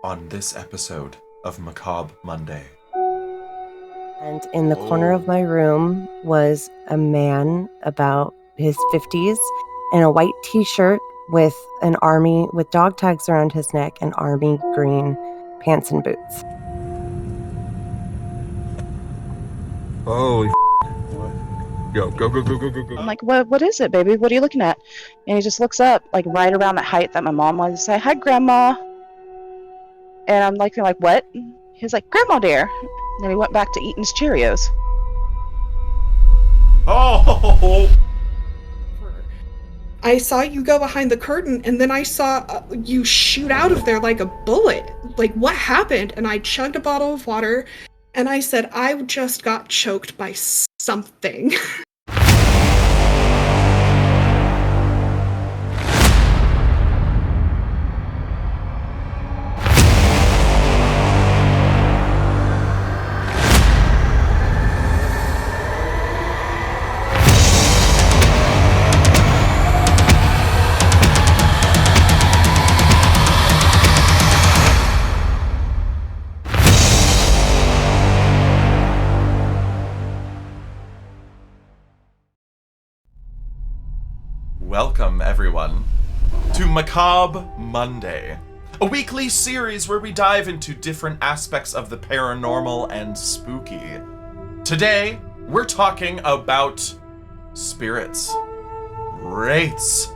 on this episode of Macabre Monday. And in the corner of my room was a man about his 50s in a white t-shirt with with dog tags around his neck and army green pants and boots. Holy Go. I'm like, what is it, baby? What are you looking at? And he just looks up, like right around the height that my mom wanted to say, hi, Grandma. And I'm like, what? He's like, Grandma, dear. And he went back to eating his Cheerios. Oh! I saw you go behind the curtain, and then I saw you shoot out of there like a bullet. Like, what happened? And I chugged a bottle of water, and I said, I just got choked by something. Welcome, everyone, to Macabre Monday, a weekly series where we dive into different aspects of the paranormal and spooky. Today, we're talking about spirits, wraiths,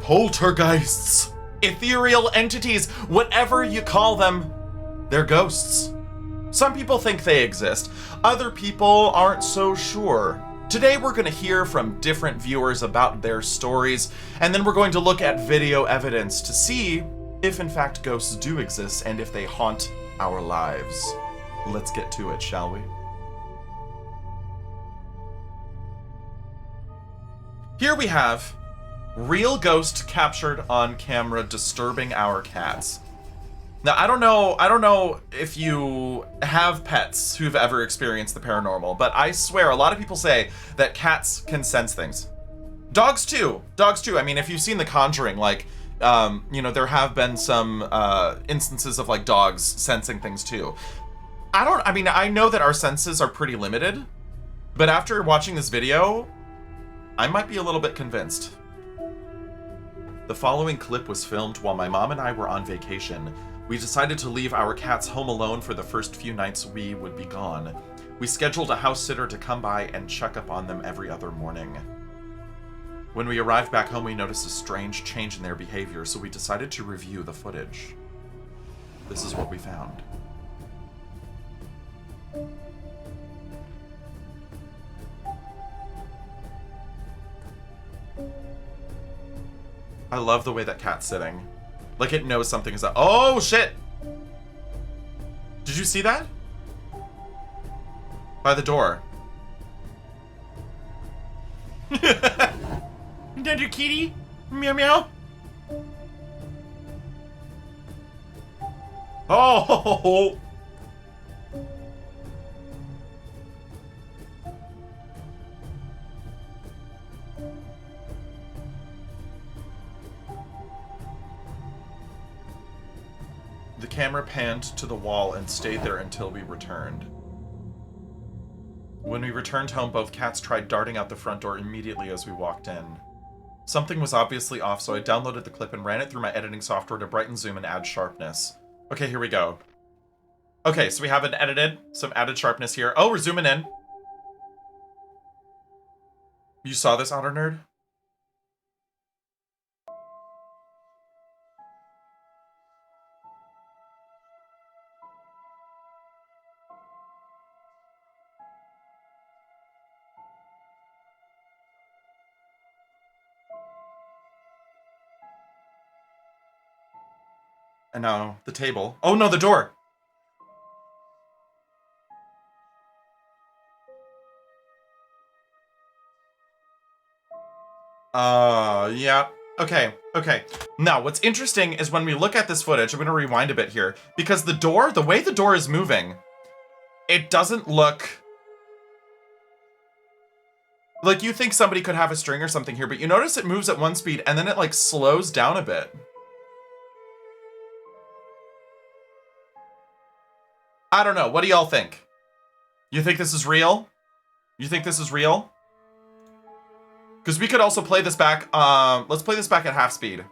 poltergeists, ethereal entities, whatever you call them, they're ghosts. Some people think they exist, other people aren't so sure. Today we're going to hear from different viewers about their stories, and then we're going to look at video evidence to see if in fact ghosts do exist and if they haunt our lives. Let's get to it, shall we? Here we have real ghost captured on camera disturbing our cats. Now, I don't know if you have pets who've ever experienced the paranormal, but I swear a lot of people say that cats can sense things. Dogs too. I mean, if you've seen The Conjuring, like, there have been some instances of like dogs sensing things too. I know that our senses are pretty limited, but after watching this video, I might be a little bit convinced. The following clip was filmed while my mom and I were on vacation. We decided to leave our cats home alone for the first few nights we would be gone. We scheduled a house sitter to come by and check up on them every other morning. When we arrived back home, we noticed a strange change in their behavior, so we decided to review the footage. This is what we found. I love the way that cat's sitting. Like it knows something is up. Oh, shit! Did you see that? By the door. Did you, kitty? Meow meow. Oh! The camera panned to the wall and stayed there until we returned. When we returned home, both cats tried darting out the front door immediately as we walked in. Something was obviously off, so I downloaded the clip and ran it through my editing software to brighten, zoom, and add sharpness. Okay, here we go. Okay, so we have some added sharpness here. Oh, we're zooming in. You saw this, Outer Nerd? And now the table. Oh no, the door! Yeah. Okay. Now, what's interesting is when we look at this footage, I'm gonna rewind a bit here, because the way the door is moving, it doesn't look like you think somebody could have a string or something here, but you notice it moves at one speed and then it like slows down a bit. I don't know. What do y'all think? You think this is real? You think this is real? Because we could also play this back. Let's play this back at half speed.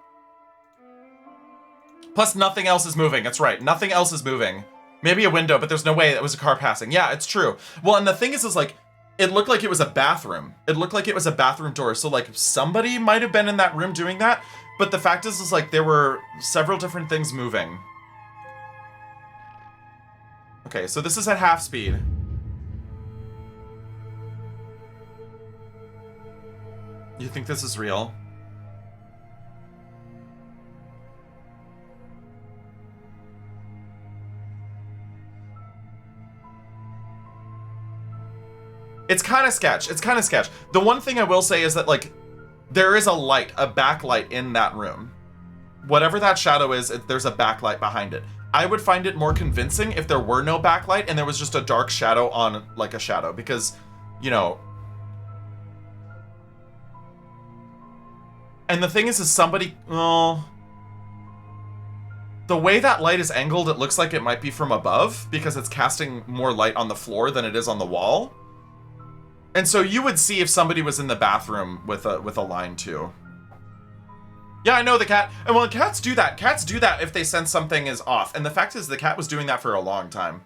Plus, nothing else is moving. That's right. Nothing else is moving. Maybe a window, but there's no way that was a car passing. Yeah, it's true. Well, and the thing is like, it looked like it was a bathroom. It looked like it was a bathroom door. So, like, somebody might have been in that room doing that. But the fact is like, there were several different things moving. Okay, so this is at half speed. You think this is real? It's kind of sketch. It's kind of sketch. The one thing I will say is that, like, there is a light, a backlight in that room. Whatever that shadow is, there's a backlight behind it. I would find it more convincing if there were no backlight and there was just a dark shadow on, like, a shadow. Because, you know... And the thing is somebody... Oh... The way that light is angled, it looks like it might be from above, because it's casting more light on the floor than it is on the wall. And so you would see if somebody was in the bathroom with a line too. Yeah, I know the cat. And well, cats do that. Cats do that if they sense something is off. And the fact is the cat was doing that for a long time.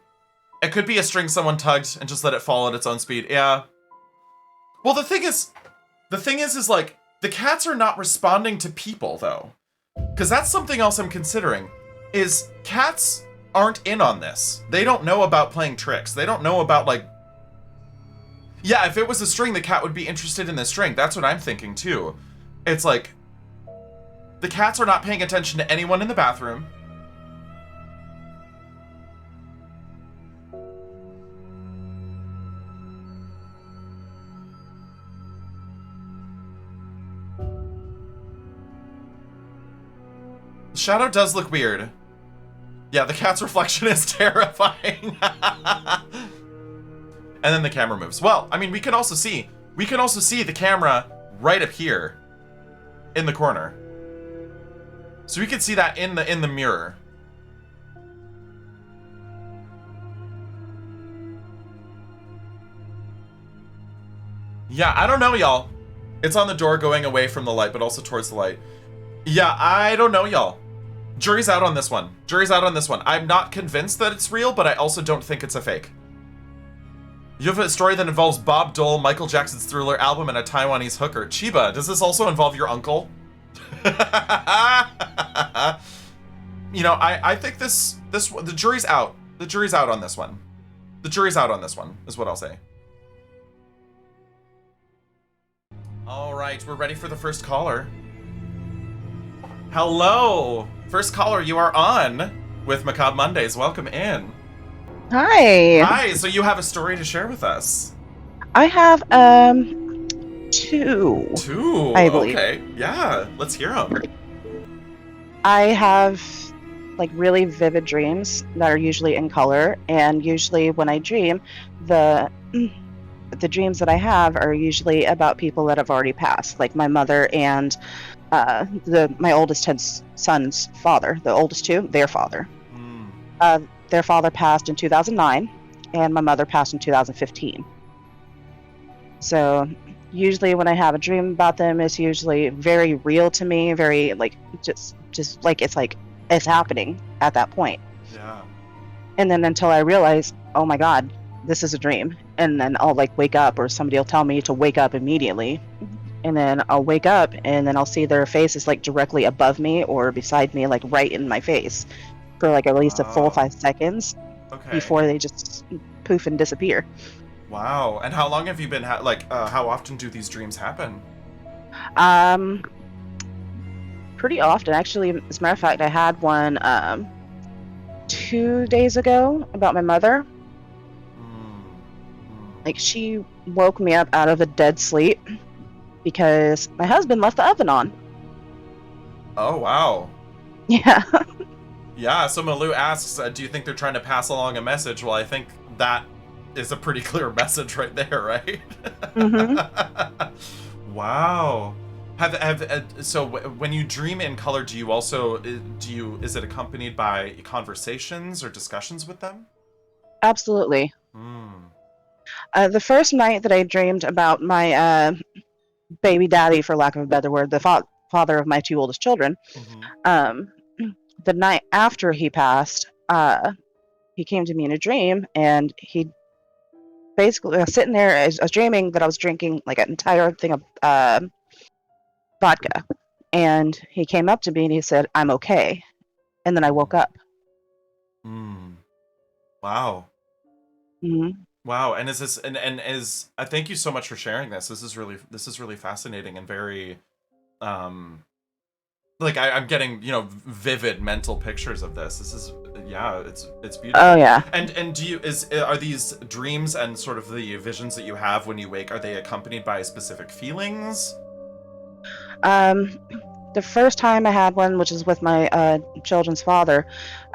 It could be a string someone tugged and just let it fall at its own speed. Yeah. Well, the thing is like, the cats are not responding to people though. Because that's something else I'm considering, is cats aren't in on this. They don't know about playing tricks. They don't know about, like... Yeah, if it was a string, the cat would be interested in the string. That's what I'm thinking too. It's like, the cats are not paying attention to anyone in the bathroom. The shadow does look weird. Yeah, the cat's reflection is terrifying. And then the camera moves. Well, I mean, we can also see the camera right up here in the corner. So we can see that in the mirror. Yeah, I don't know, y'all. It's on the door going away from the light, but also towards the light. Yeah, I don't know, y'all. Jury's out on this one. Jury's out on this one. I'm not convinced that it's real, but I also don't think it's a fake. You have a story that involves Bob Dole, Michael Jackson's Thriller album, and a Taiwanese hooker. Chiba, does this also involve your uncle? You know, I think the jury's out. The jury's out on this one. The jury's out on this one, is what I'll say. All right, we're ready for the first caller. Hello! First caller, you are on with Macabre Mondays. Welcome in. Hi. Hi, so you have a story to share with us. I have two. Two? I believe. Okay, yeah, let's hear them. I have like really vivid dreams that are usually in color, and usually when I dream, the dreams that I have are usually about people that have already passed, like my mother and my oldest son's father, the oldest two, their father. Their father passed in 2009, and my mother passed in 2015. So usually when I have a dream about them, it's usually very real to me, very like just like it's happening at that point. Yeah. And then until I realize, oh my God, this is a dream, and then I'll like wake up, or somebody will tell me to wake up immediately, and then I'll wake up, and then I'll see their face is like directly above me or beside me, like right in my face, for like at least a full 5 seconds before they just poof and disappear. Wow. And how long have you been how often do these dreams happen? Pretty often, actually. As a matter of fact, I had one 2 days ago about my mother. Like, she woke me up out of a dead sleep because my husband left the oven on. Oh, wow. Yeah. Yeah, so Malou asks, do you think they're trying to pass along a message? Well, I think that is a pretty clear message right there, right? Mm-hmm. Wow. So when you dream in color, do you is it accompanied by conversations or discussions with them? Absolutely. Mm. The first night that I dreamed about my baby daddy, for lack of a better word, the father of my 2 oldest children, Mm-hmm. um, the night after he passed, he came to me in a dream, and he basically I was sitting there. I was dreaming that I was drinking like an entire thing of vodka, and he came up to me and he said, "I'm okay," and then I woke up. Mm. Wow. Hmm. Wow. And is this and is I thank you so much for sharing this. This is really fascinating and very like I'm getting, vivid mental pictures of this. This is yeah, it's Oh beautiful. yeah. And do you is are these dreams and sort of the visions that you have when you wake, are they accompanied by specific feelings? Um, the first time I had one, which is with my children's father,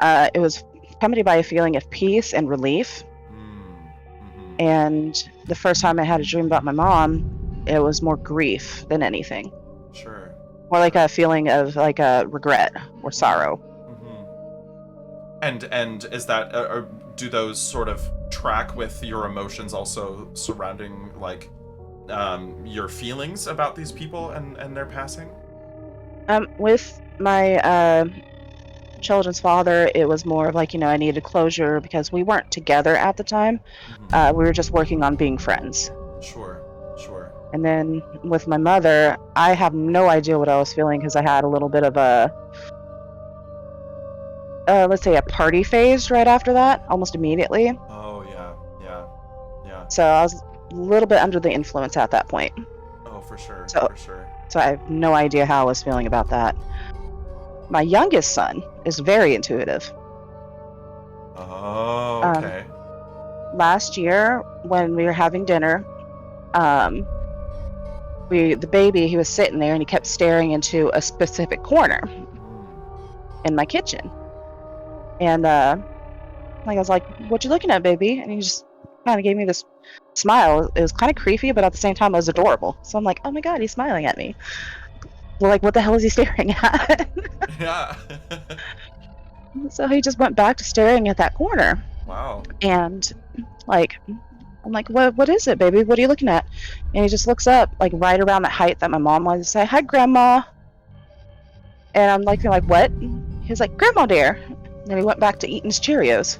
it was accompanied by a feeling of peace and relief. Mm. Mm-hmm. And the first time I had a dream about my mom, it was more grief than anything, Sure. more like Sure. a feeling of like a regret or sorrow. Mm-hmm. And is that do those sort of track with your emotions also surrounding like your feelings about these people and their passing? With my children's father, it was more of like, I needed closure because we weren't together at the time. Mm-hmm. We were just working on being friends. Sure. Sure. And then with my mother, I have no idea what I was feeling because I had a little bit of a, let's say, a party phase right after that, almost immediately. Oh yeah. Yeah. Yeah. So I was a little bit under the influence at that point. Oh, for sure. So, For sure. so I have no idea how I was feeling about that. My youngest son is very intuitive. Oh, Um, okay. Last year when we were having dinner, um, the baby, he was sitting there and he kept staring into a specific corner in my kitchen. And like I was like, "What you looking at, baby?" And he just kind of gave me this smile. It was kind of creepy, but at the same time, it was adorable. So I'm like, "Oh my god, he's smiling at me." Well, like, what the hell is he staring at? Yeah. So he just went back to staring at that corner. Wow. And like, I'm like, what is it, baby? What are you looking at? And he just looks up, like right around the height that my mom wanted to say, "Hi, Grandma." And I'm like, what? He's like, "Grandma, dear." And then he went back to eating his Cheerios.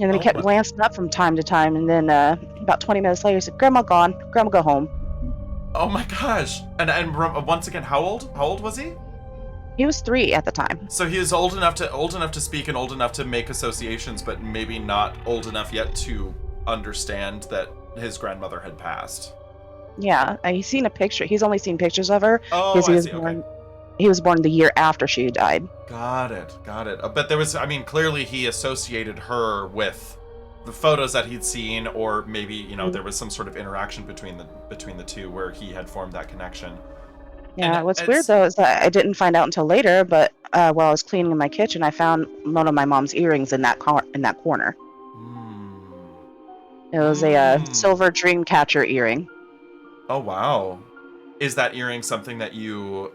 And then he Oh kept my, glancing up from time to time. And then about 20 minutes later, he said, "Grandma gone. Grandma go home." oh my gosh. And once again, how old? How old was he? He was 3 at the time. So he was old enough to speak and old enough to make associations, but maybe not old enough yet to understand that his grandmother had passed. Yeah, he's seen a picture. He's only seen pictures of her Oh, because I see. Okay. he was born the year after she died. Got it. Got it. But there was, I mean, clearly he associated her with the photos that he'd seen, or maybe, there was some sort of interaction between the two where he had formed that connection. Yeah, And what's weird it's though is that I didn't find out until later, but while I was cleaning in my kitchen, I found one of my mom's earrings in that corner. mm, It was a mm. silver dream catcher earring. Oh wow. Is that earring something that you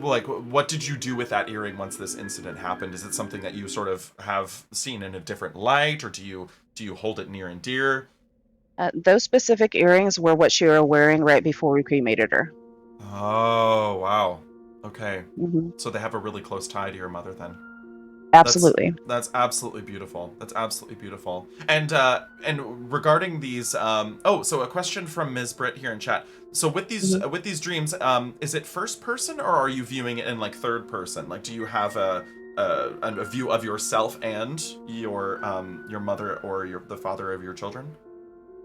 like, what did you do with that earring once this incident happened? Is it something that you sort of have seen in a different light, or do you hold it near and dear? Those specific earrings were what she were wearing right before we cremated her. Oh, wow. Okay. Hmm. So they have a really close tie to your mother then. That's Absolutely. that's absolutely beautiful. That's absolutely beautiful. And regarding these so a question from Ms. Britt here in chat. So Hmm. with these dreams, is it first person, or are you viewing it in like third person? Like, do you have a view of yourself and your mother or the father of your children?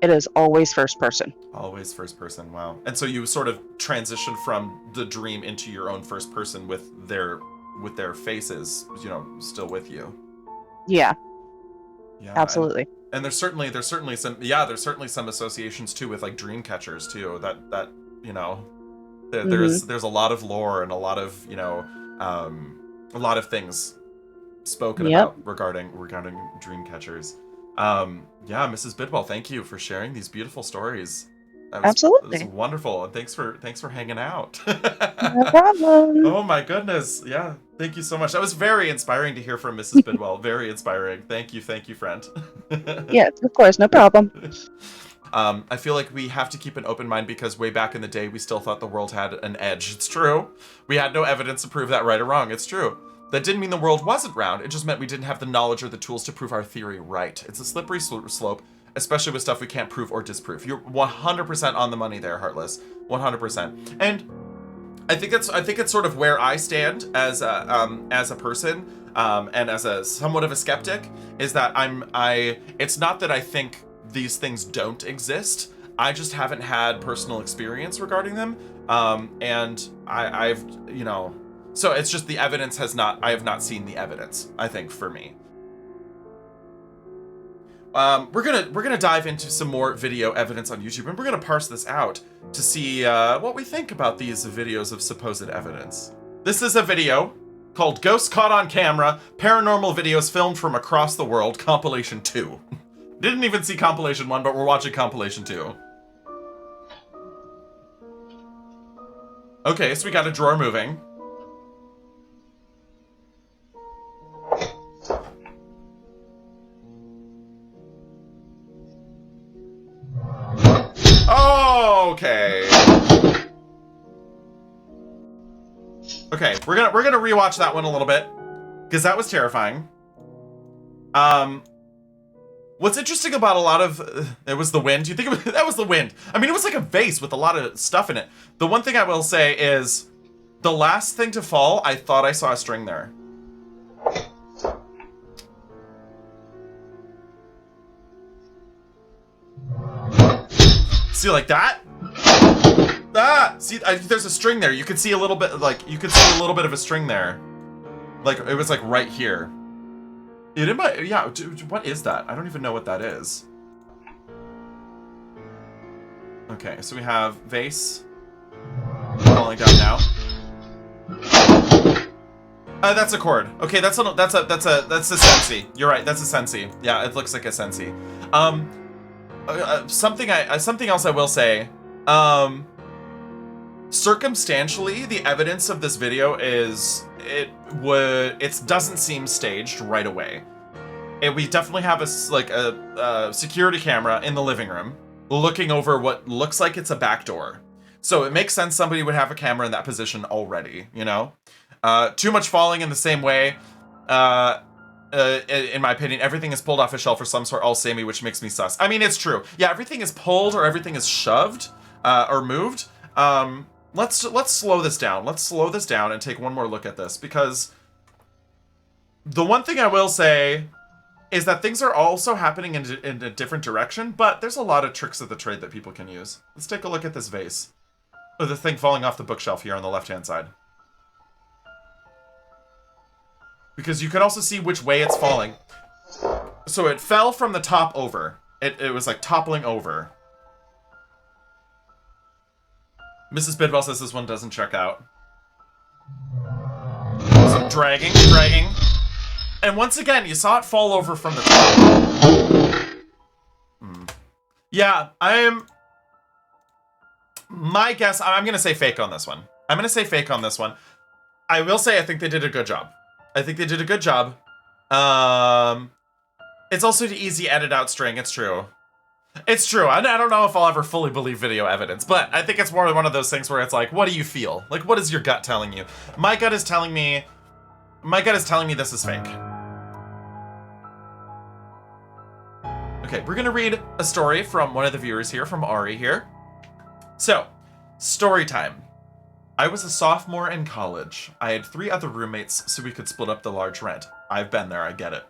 It is always first person. Always first person. Wow. And so you sort of transition from the dream into your own first person with their faces, still with you. Yeah, Yeah, absolutely. and there's certainly some associations too with like dream catchers too. That you know, Hmm. there's a lot of lore and a lot of a lot of things spoken Yep, about regarding dream catchers. Yeah, Mrs. Bidwell, thank you for sharing these beautiful stories. That was absolutely. wonderful, and thanks for hanging out. No problem. Oh my goodness, yeah. Thank you so much. That was very inspiring to hear from Mrs. Bidwell. Very inspiring. Thank you, friend. Yeah, of course, no problem. I feel like we have to keep an open mind because way back in the day, we still thought the world had an edge. It's true. We had no evidence to prove that right or wrong. It's true. That didn't mean the world wasn't round. It just meant we didn't have the knowledge or the tools to prove our theory right. It's a slippery slope, especially with stuff we can't prove or disprove. You're 100% on the money there, Heartless. 100%. And I think it's sort of where I stand as a person and as a somewhat of a skeptic, is that it's not that I think these things don't exist. I just haven't had personal experience regarding them. And I've, you know, so it's just the evidence I have not seen the evidence, I think, for me. We're gonna dive into some more video evidence on YouTube, and we're gonna parse this out to see what we think about these videos of supposed evidence. This is a video called Ghosts Caught on Camera, Paranormal Videos Filmed from Across the World, Compilation 2. Didn't even see Compilation 1, but we're watching Compilation 2. Okay, so we got a drawer moving. Okay. Okay, we're gonna rewatch that one a little bit because that was terrifying. What's interesting about a lot of it was the wind. You think that was the wind? I mean, it was like a vase with a lot of stuff in it. The one thing I will say is, the last thing to fall, I thought I saw a string there. See, like that? Ah! See, there's a string there. You could see a little bit, like, you could see a little bit of a string there. Like, it was, like, right here. Yeah, dude, what is that? I don't even know what that is. Okay, so we have vase falling down now. That's a cord. Okay, that's a sensi. You're right, that's a sensi. Yeah, it looks like a sensi. Something else I will say. Circumstantially, the evidence of this video is it doesn't seem staged right away. We definitely have a security camera in the living room looking over what looks like it's a back door. So it makes sense somebody would have a camera in that position already, you know? Too much falling in the same way. In my opinion, everything is pulled off a shelf or some sort, all samey, which makes me sus. I mean, it's true. Yeah, everything is pulled or everything is shoved or moved. Let's slow this down. Let's slow this down and take one more look at this, because the one thing I will say is that things are also happening in a different direction, but there's a lot of tricks of the trade that people can use. Let's take a look at this vase. Oh, the thing falling off the bookshelf here on the left-hand side. Because you can also see which way it's falling. So it fell from the top over. It was like toppling over. Mrs. Bidwell says this one doesn't check out. So dragging. And once again, you saw it fall over from the top. Yeah, my guess, I'm going to say fake on this one. I will say I think they did a good job. It's also the easy edit out string. It's true. I don't know if I'll ever fully believe video evidence, but I think it's more one of those things where it's like, what do you feel? Like, what is your gut telling you? My gut is telling me this is fake. Okay, we're gonna read a story from one of the viewers here, from Ari here. So, story time. I was a sophomore in college. I had 3 other roommates, so we could split up the large rent. I've been there, I get it.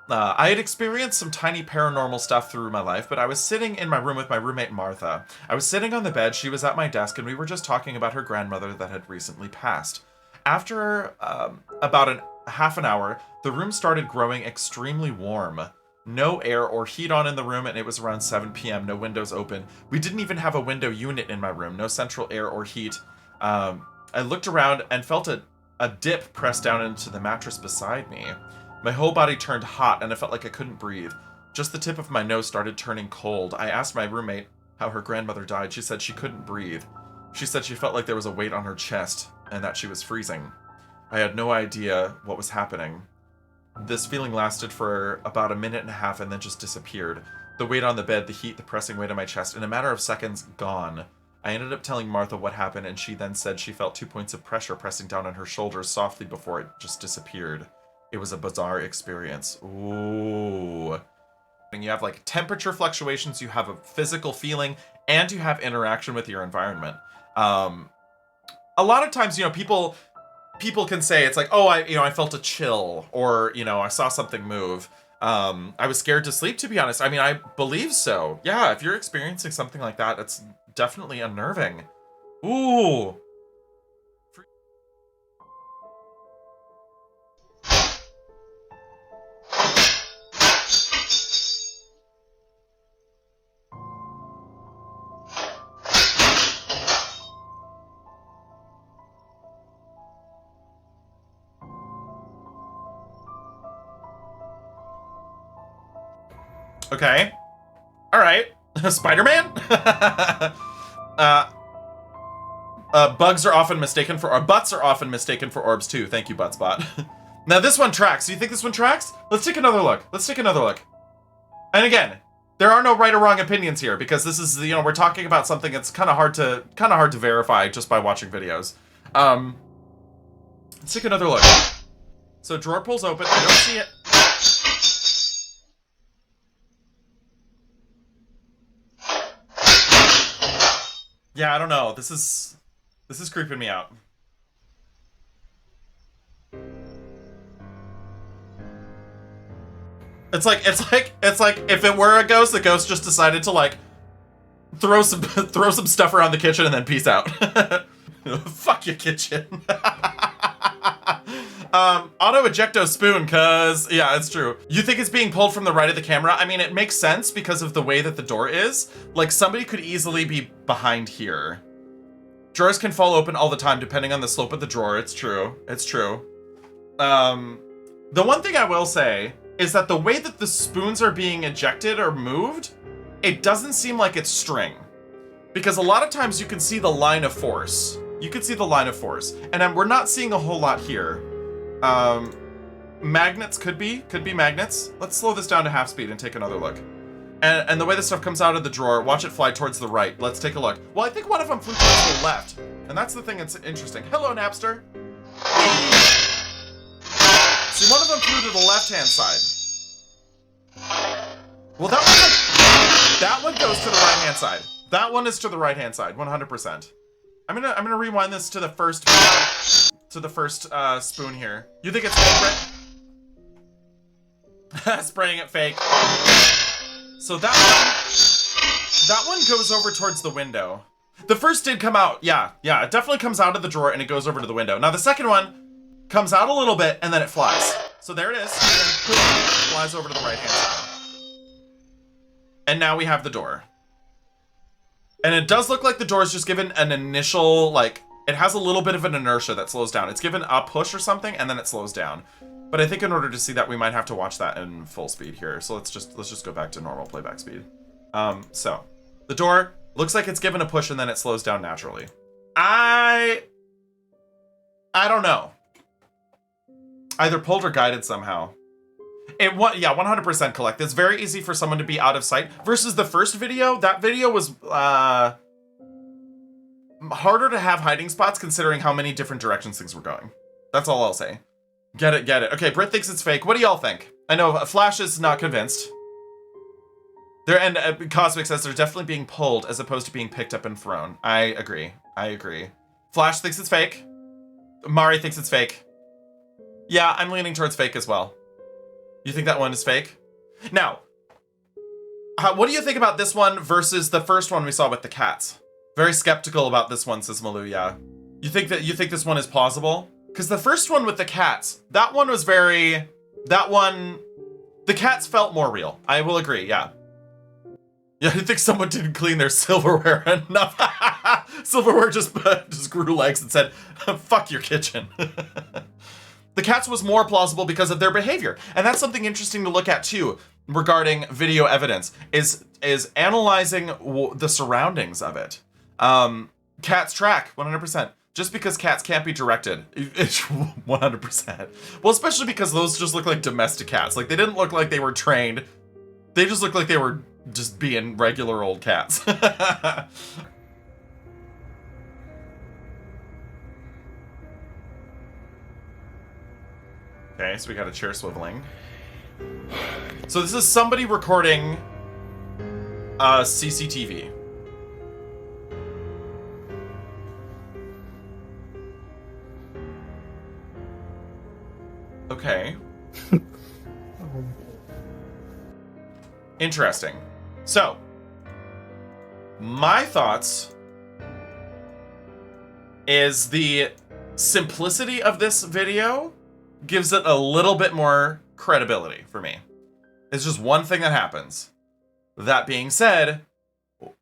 I had experienced some tiny paranormal stuff through my life, but I was sitting in my room with my roommate Martha. I was sitting on the bed, she was at my desk, and we were just talking about her grandmother that had recently passed. After about half an hour, the room started growing extremely warm. No air or heat on in the room, and it was around 7 p.m., no windows open. We didn't even have a window unit in my room, no central air or heat. I looked around and felt a dip press down into the mattress beside me. My whole body turned hot, and I felt like I couldn't breathe. Just the tip of my nose started turning cold. I asked my roommate how her grandmother died. She said she couldn't breathe. She said she felt like there was a weight on her chest, and that she was freezing. I had no idea what was happening. This feeling lasted for about a minute and a half and then just disappeared. The weight on the bed, the heat, the pressing weight on my chest, in a matter of seconds, gone. I ended up telling Martha what happened, and she then said she felt 2 points of pressure pressing down on her shoulders softly before it just disappeared. It was a bizarre experience. Ooh. And you have like temperature fluctuations, you have a physical feeling, and you have interaction with your environment. A lot of times, you know, people can say it's like, oh, I felt a chill, or, you know, I saw something move. I was scared to sleep, to be honest. I mean, I believe so. Yeah, if you're experiencing something like that, it's definitely unnerving. Ooh. Okay. All right. Spider-Man? Bugs are often mistaken for, or butts are often mistaken for orbs too. Thank you, Buttsbot. Now this one tracks. Do you think this one tracks? Let's take another look. And again, there are no right or wrong opinions here, because this is, you know, we're talking about something that's kind of hard to verify just by watching videos. Let's take another look. So drawer pulls open. I don't see it. Yeah, I don't know. This is creeping me out. It's like if it were a ghost, the ghost just decided to like throw some stuff around the kitchen and then peace out. Fuck your kitchen. Auto ejecto spoon, cause yeah, it's true. You think it's being pulled from the right of the camera? I mean, it makes sense because of the way that the door is. Like, somebody could easily be behind here. Drawers can fall open all the time depending on the slope of the drawer. It's true. It's true. The one thing I will say is that the way that the spoons are being ejected or moved, it doesn't seem like it's string. Because a lot of times you can see the line of force. And we're not seeing a whole lot here. Magnets could be magnets. Let's slow this down to half speed and take another look. And the way this stuff comes out of the drawer, watch it fly towards the right. Let's take a look. Well, I think one of them flew towards the left. And that's the thing that's interesting. Hello, Napster. See, one of them flew to the left-hand side. Well, that one goes to the right-hand side. That one is to the right-hand side, 100%. I'm gonna rewind this to the first spoon here. You think it's fake, Brett? Spraying it fake. So that one goes over towards the window. The first did come out. Yeah, it definitely comes out of the drawer and it goes over to the window. Now the second one comes out a little bit and then it flies. So there it is. And then boom, flies over to the right hand side. And now we have the door. And it does look like the door is just given an initial, like, it has a little bit of an inertia that slows down. It's given a push or something and then it slows down. But I think in order to see that, we might have to watch that in full speed here. So let's just go back to normal playback speed. So the door looks like it's given a push and then it slows down naturally. I don't know. Either pulled or guided somehow. Yeah, 100% collect. It's very easy for someone to be out of sight. Versus the first video, that video was harder to have hiding spots considering how many different directions things were going. That's all I'll say. Get it. Okay, Britt thinks it's fake. What do y'all think? I know Flash is not convinced. And Cosmic says they're definitely being pulled as opposed to being picked up and thrown. I agree. Flash thinks it's fake. Mari thinks it's fake. Yeah, I'm leaning towards fake as well. You think that one is fake? Now, what do you think about this one versus the first one we saw with the cats? Very skeptical about this one, says Malou, yeah. You think this one is plausible? Because the first one with the cats, the cats felt more real. I will agree, yeah. Yeah, I think someone didn't clean their silverware enough. Silverware just grew legs and said, fuck your kitchen. The cats was more plausible because of their behavior. And that's something interesting to look at too, regarding video evidence, is analyzing the surroundings of it. Cats track, 100%. Just because cats can't be directed. It's 100%. Well, especially because those just look like domestic cats. Like, they didn't look like they were trained. They just looked like they were just being regular old cats. Okay, so we got a chair swiveling. So this is somebody recording CCTV. Okay. Interesting. So, my thoughts is the simplicity of this video gives it a little bit more credibility for me. It's just one thing that happens. That being said,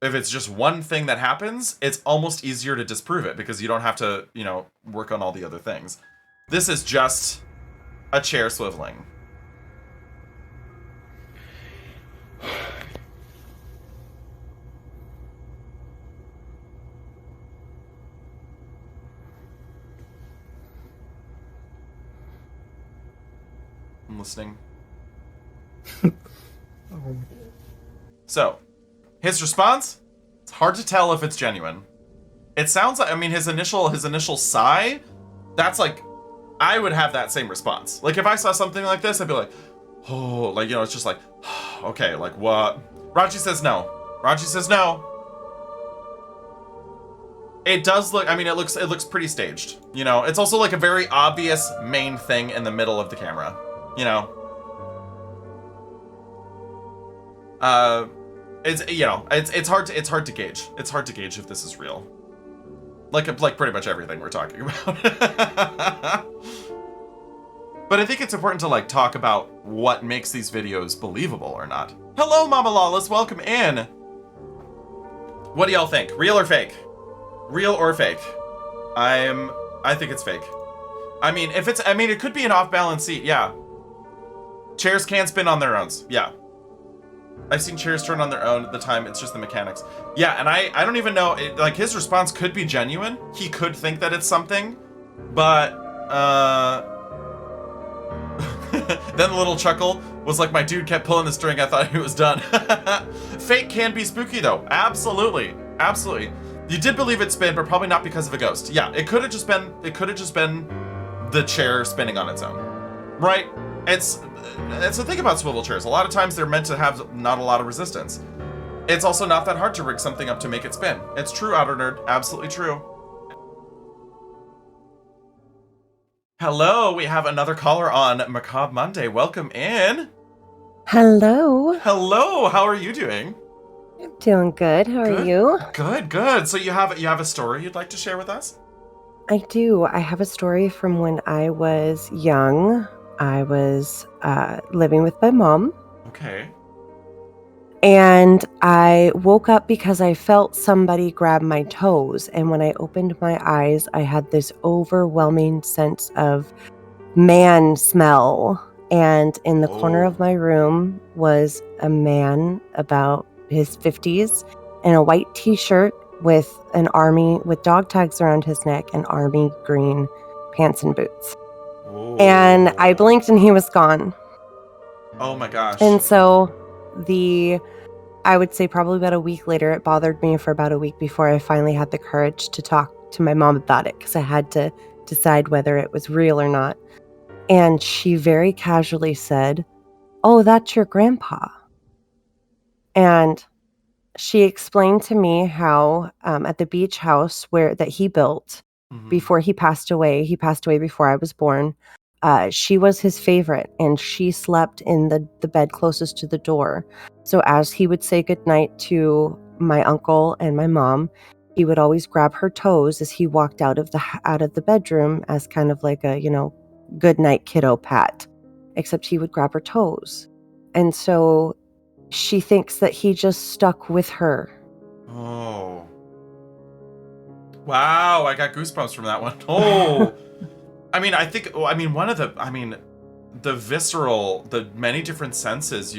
if it's just one thing that happens, it's almost easier to disprove it because you don't have to, you know, work on all the other things. This is just a chair swiveling. I'm listening. So, his response, it's hard to tell if it's genuine. It sounds like, I mean, his initial sigh, that's like, I would have that same response. Like, if I saw something like this, I'd be like, oh, like, you know, it's just like, okay, like, what? Raji says no. Raji says no. It does look, I mean, it looks pretty staged. You know, it's also like a very obvious main thing in the middle of the camera. You know, it's hard to gauge. It's hard to gauge if this is real. Like pretty much everything we're talking about. But I think it's important to like talk about what makes these videos believable or not. Hello, Mama Lawless, welcome in. What do y'all think? Real or fake? Real or fake? I think it's fake. I mean, it could be an off-balance seat, yeah. Chairs can spin on their own, yeah. I've seen chairs turn on their own at the time, it's just the mechanics. Yeah, and I don't even know, like, his response could be genuine. He could think that it's something, but, then the little chuckle was like, my dude kept pulling the string, I thought he was done. Fake can be spooky, though. Absolutely. Absolutely. You did believe it spin, but probably not because of a ghost. Yeah, it could have just been the chair spinning on its own. Right? It's the thing about swivel chairs. A lot of times they're meant to have not a lot of resistance. It's also not that hard to rig something up to make it spin. It's true, Outer Nerd. Absolutely true. Hello, we have another caller on Macabre Monday. Welcome in. Hello. Hello, how are you doing? Doing good. How are you? Good. So you have a story you'd like to share with us? I do. I have a story from when I was young. I was living with my mom. Okay. And I woke up because I felt somebody grab my toes. And when I opened my eyes, I had this overwhelming sense of man smell. And in the corner of my room was a man about his 50s in a white t-shirt with dog tags around his neck and army green pants and boots. Whoa. And I blinked and he was gone. Oh my gosh. And so I would say probably about a week later, it bothered me for about a week before I finally had the courage to talk to my mom about it because I had to decide whether it was real or not. And she very casually said, "Oh, that's your grandpa." And she explained to me how at the beach house that he built before he passed away before I was born, she was his favorite, and she slept in the bed closest to the door. So as he would say goodnight to my uncle and my mom, he would always grab her toes as he walked out of the bedroom as kind of like a, good night kiddo pat, except he would grab her toes. And so she thinks that he just stuck with her. Oh. Wow, I got goosebumps from that one. Oh. the visceral, the many different senses,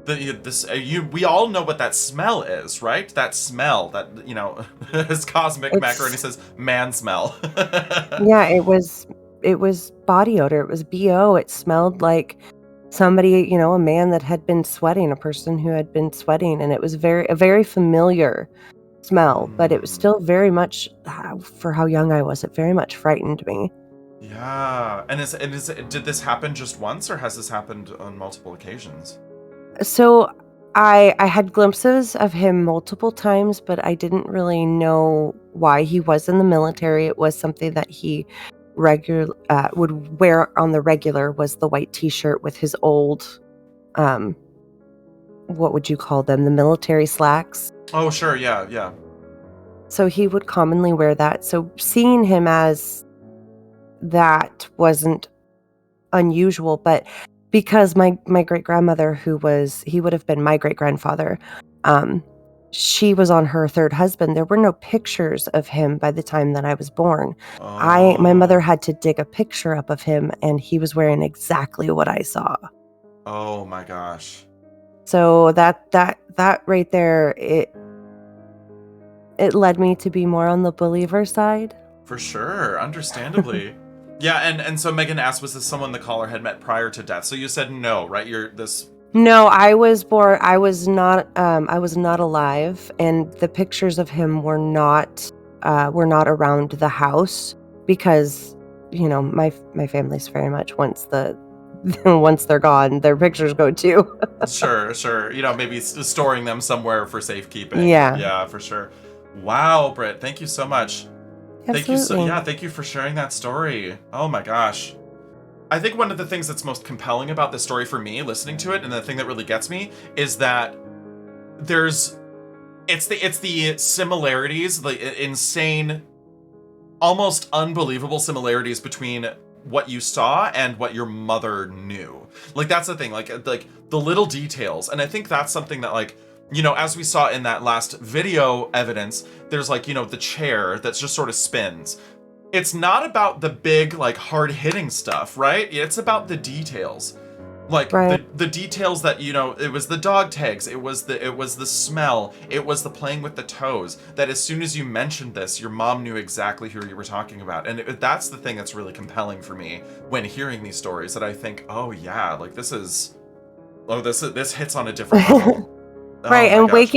We all know what that smell is, right? That smell, that, you know, as Cosmic Macaroni says, man smell. Yeah, it was body odor. It was BO. It smelled like somebody, you know, a man that had been sweating, a person who had been sweating, and it was a very familiar smell, but it was still very much, for how young I was, it very much frightened me. Yeah. Did this happen just once, or has this happened on multiple occasions? So I had glimpses of him multiple times, but I didn't really know why he was in the military. It was something that he would wear on the regular, was the white t-shirt with his old, what would you call them? The military slacks. Oh, sure. Yeah. Yeah. So he would commonly wear that. So seeing him as that wasn't unusual, but because my great-grandmother, he would have been my great-grandfather, she was on her third husband. There were no pictures of him by the time that I was born. My mother had to dig a picture up of him, and he was wearing exactly what I saw. Oh my gosh. So that right there, it led me to be more on the believer side. For sure, understandably. Yeah, and so Megan asked, was this someone the caller had met prior to death? So you said no, right? No, I was not alive, and the pictures of him were not around the house, because, you know, my family's very much, once they're gone, their pictures go too. Sure. You know, maybe storing them somewhere for safekeeping. Yeah. Yeah, for sure. Wow, Britt, thank you so much. Absolutely. Thank you for sharing that story. Oh my gosh. I think one of the things that's most compelling about this story for me, listening to it, and the thing that really gets me, is that it's the similarities, the insane, almost unbelievable similarities between what you saw and what your mother knew. Like, that's the thing, like the little details. And I think that's something that, like, you know, as we saw in that last video evidence, there's, like, you know, the chair that's just sort of spins. It's not about the big, like, hard-hitting stuff, right? It's about the details. Like, right. the details that, you know, it was the dog tags, it was the smell, it was the playing with the toes, that as soon as you mentioned this, your mom knew exactly who you were talking about. And that's the thing that's really compelling for me when hearing these stories, that I think, oh yeah, like, this hits on a different level. Right, Oh and gosh.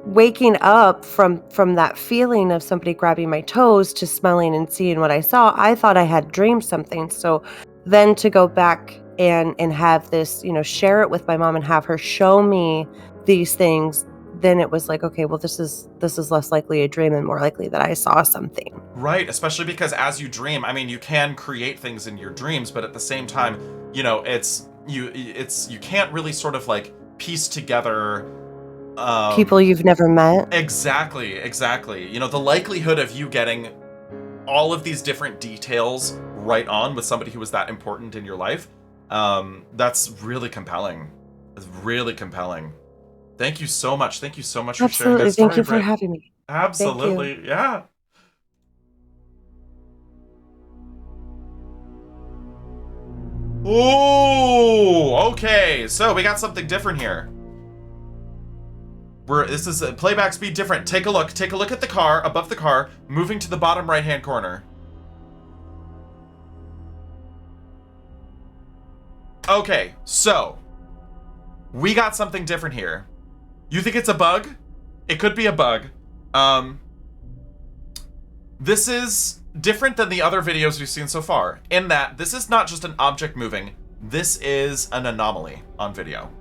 waking up from that feeling of somebody grabbing my toes to smelling and seeing what I saw, I thought I had dreamed something. So then to go back and have this, you know, share it with my mom and have her show me these things, then it was like, okay, well, this is less likely a dream and more likely that I saw something. Right, especially because as you dream, I mean, you can create things in your dreams, but at the same time, you know, you can't really sort of, like, piece together People you've never met. Exactly. You know, the likelihood of you getting all of these different details right on with somebody who was that important in your life, that's really compelling. It's really compelling. Thank you so much. Thank you so much for sharing that story. Thank you for having me. Absolutely. Yeah. Ooh, okay. So we got something different here. This is a playback speed different. Take a look. Take a look at the car, above the car, moving to the bottom right-hand corner. Okay, so we got something different here. You think it's a bug? It could be a bug. This is different than the other videos we've seen so far, in that this is not just an object moving. This is an anomaly on video.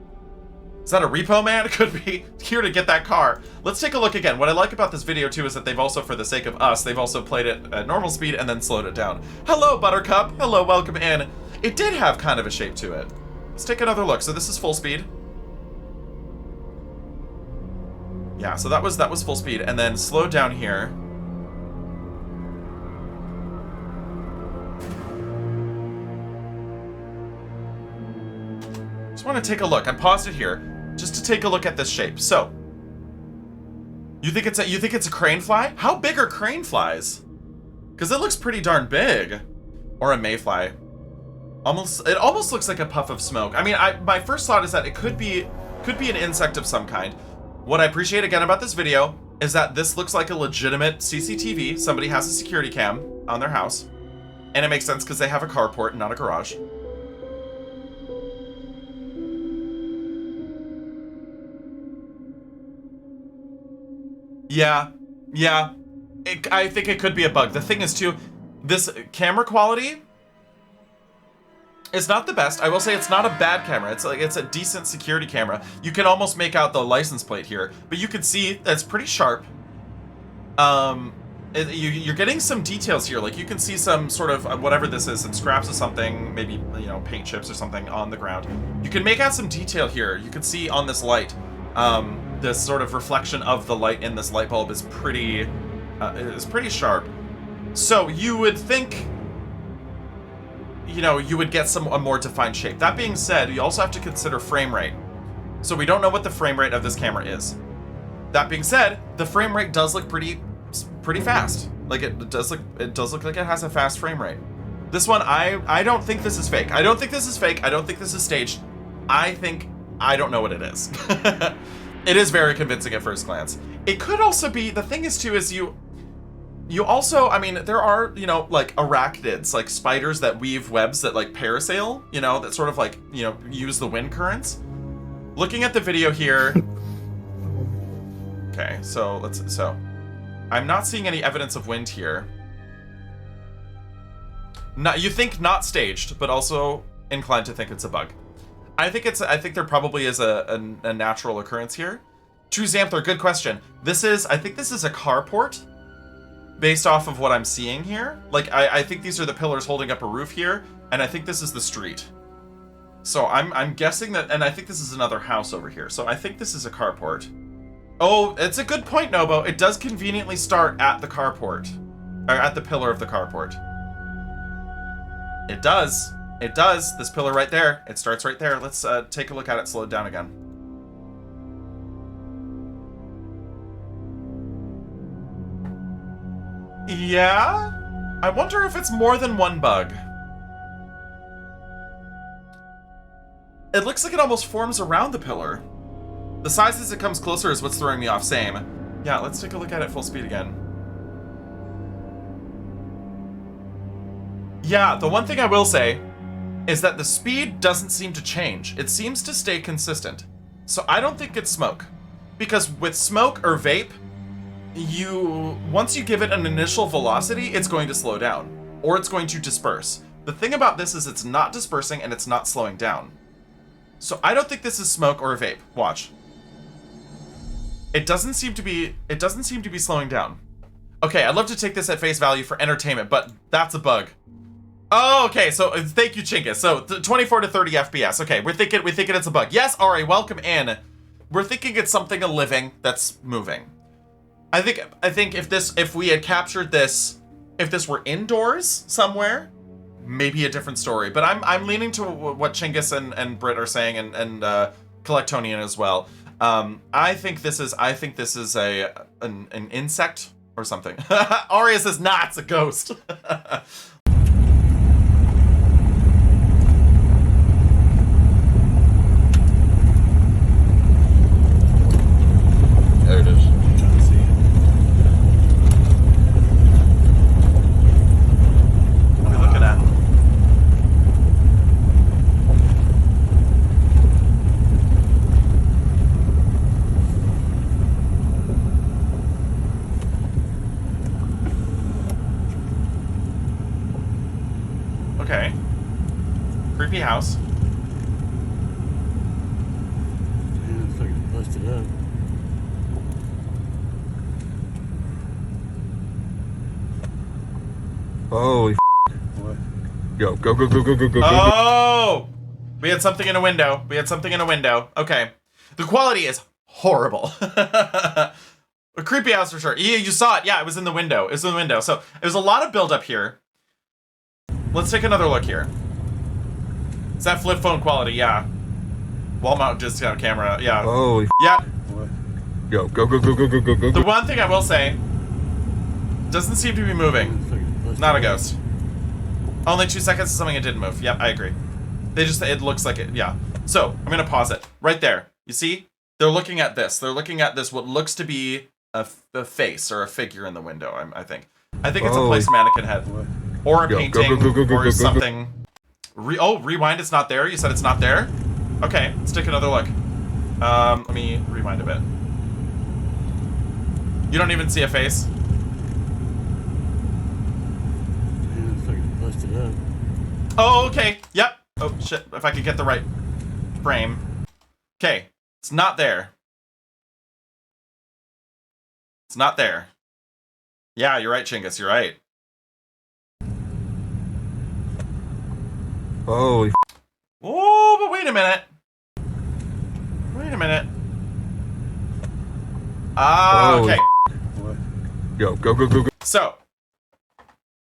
Is that a repo man? It could be here to get that car. Let's take a look again. What I like about this video too is that they've also, for the sake of us, they've also played it at normal speed and then slowed it down. Hello, Buttercup. Hello, welcome in. It did have kind of a shape to it. Let's take another look. So this is full speed. Yeah, so that was full speed, and then slowed down here. Just want to take a look. I paused it here just to take a look at this shape. So, you think it's a crane fly? How big are crane flies? Because it looks pretty darn big. Or a mayfly. It almost looks like a puff of smoke. I mean, my first thought is that it could be Could be an insect of some kind. What I appreciate again about this video is that this looks like a legitimate CCTV. Somebody has a security cam on their house. And it makes sense because they have a carport and not a garage. Yeah. I think it could be a bug. The thing is too, this camera quality is not the best. I will say it's not a bad camera. It's a decent security camera. You can almost make out the license plate here, but you can see it's pretty sharp. You're getting some details here. Like you can see some sort of whatever this is, some scraps of something, maybe, you know, paint chips or something on the ground. You can make out some detail here. You can see on this light, this sort of reflection of the light in this light bulb is pretty sharp. So you would think, you know, you would get a more defined shape. That being said, you also have to consider frame rate. So we don't know what the frame rate of this camera is. That being said, the frame rate does look pretty fast. Like it does look like it has a fast frame rate. This one, I don't think this is fake. I don't think this is fake. I don't think this is staged. I don't know what it is. It is very convincing at first glance. It could also be, the thing is too, is you also, I mean, there are, you know, like arachnids, like spiders that weave webs that like parasail, you know, that sort of like, you know, use the wind currents. Looking at the video here. Okay, so I'm not seeing any evidence of wind here. You think not staged, but also inclined to think it's a bug. I think there probably is a natural occurrence here. True Xanther, good question. I think this is a carport, based off of what I'm seeing here. Like, I think these are the pillars holding up a roof here, and I think this is the street. So I'm guessing that, and I think this is another house over here. So I think this is a carport. Oh, it's a good point, Nobo. It does conveniently start at the carport, or at the pillar of the carport. It does. It does. This pillar right there. It starts right there. Let's take a look at it. Slow it down again. Yeah? I wonder if it's more than one bug. It looks like it almost forms around the pillar. The size as it comes closer is what's throwing me off. Same. Yeah, let's take a look at it full speed again. Yeah, the one thing I will say is that the speed doesn't seem to change. It seems to stay consistent. So I don't think it's smoke. Because with smoke or vape, once you give it an initial velocity, it's going to slow down. Or it's going to disperse. The thing about this is it's not dispersing and it's not slowing down. So I don't think this is smoke or a vape. Watch. It doesn't seem to be slowing down. Okay, I'd love to take this at face value for entertainment, but that's a bug. Oh, okay, so thank you, Chingus. So 24 to 30 FPS. Okay, we're thinking it's a bug. Yes, Ari, welcome in. We're thinking it's something living that's moving. I think if we had captured this, if this were indoors somewhere, maybe a different story. But I'm leaning to what Chingus and Britt are saying, and Collectonian as well. I think this is an insect or something. Aria says, nah, it's a ghost. There it is. I'm trying to see it. What are we looking at? Okay. Creepy house. Yeah, it's like it's busted up. Holy what? Go. Oh! We had something in a window. Okay. The quality is horrible. A creepy house for sure. Yeah, you saw it. Yeah, it was in the window. So there's a lot of buildup here. Let's take another look here. Is that flip phone quality? Yeah. Wall mount discount camera. Yeah. Holy yeah. What? Go. The one thing I will say, doesn't seem to be moving. Not a ghost. Only 2 seconds is something it didn't move. Yep, I agree. It looks like it, yeah. So, I'm gonna pause it. Right there. You see? They're looking at this. They're looking at this, what looks to be a face or a figure in the window, I think. I think it's a placed mannequin head. Or a painting, or something. Rewind, it's not there? You said it's not there? Okay, let's take another look. Let me rewind a bit. You don't even see a face? Yeah, it's like busted up. Oh, okay. Yep. Oh, shit. If I could get the right frame. Okay. It's not there. It's not there. Yeah, you're right, Chingus. You're right. Holy Oh, but wait a minute. Wait a minute. Holy Okay. What? Go. So,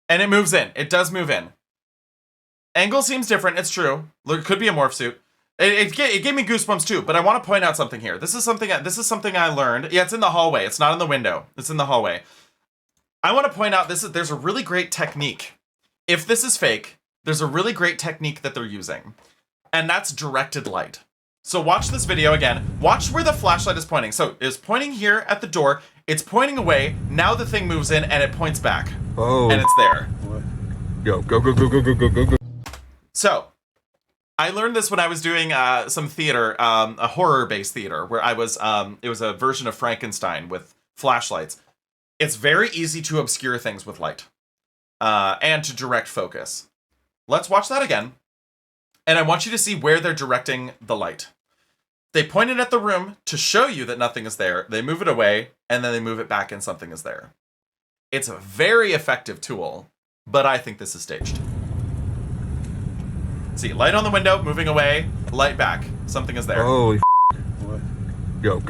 and it moves in. It does move in. Angle seems different. It's true. Look, it could be a morph suit. It gave me goosebumps too. But I want to point out something here. This is something I learned. Yeah, it's in the hallway. It's not in the window. It's in the hallway. I want to point out there's a really great technique. If this is fake, there's a really great technique that they're using, and that's directed light. So watch this video again. Watch where the flashlight is pointing. So it's pointing here at the door. It's pointing away. Now the thing moves in and it points back. Oh. And it's there. What? Go. So I learned this when I was doing some theater, a horror-based theater, where I was, it was a version of Frankenstein with flashlights. It's very easy to obscure things with light and to direct focus. Let's watch that again. And I want you to see where they're directing the light. They point it at the room to show you that nothing is there. They move it away, and then they move it back and something is there. It's a very effective tool, but I think this is staged. See, light on the window, moving away, light back. Something is there. Holy What? Go.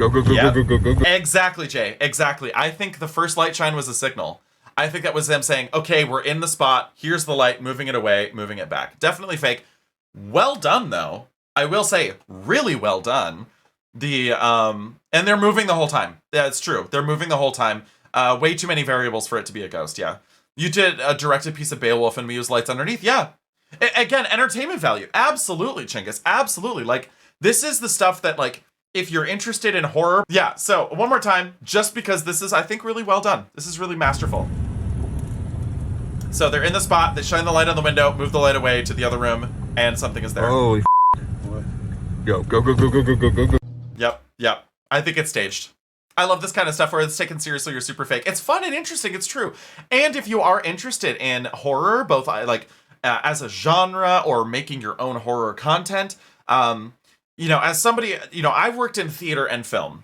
Exactly, Jay. Exactly. I think the first light shine was a signal. I think that was them saying, okay, we're in the spot. Here's the light, moving it away, moving it back. Definitely fake. Well done, though. I will say, really well done. And they're moving the whole time. Yeah, it's true. They're moving the whole time. Way too many variables for it to be a ghost, yeah. You did a directed piece of Beowulf and we used lights underneath, yeah. Again, entertainment value. Absolutely, Chingus. Absolutely. Like, this is the stuff that, like, if you're interested in horror. Yeah, so, one more time, just because this is, I think, really well done. This is really masterful. So, they're in the spot, they shine the light on the window, move the light away to the other room, and something is there. Holy What? Go. Yep. I think it's staged. I love this kind of stuff where it's taken seriously or super fake. It's fun and interesting, it's true. And if you are interested in horror, both, like, as a genre or making your own horror content, you know, as somebody, you know, I've worked in theater and film.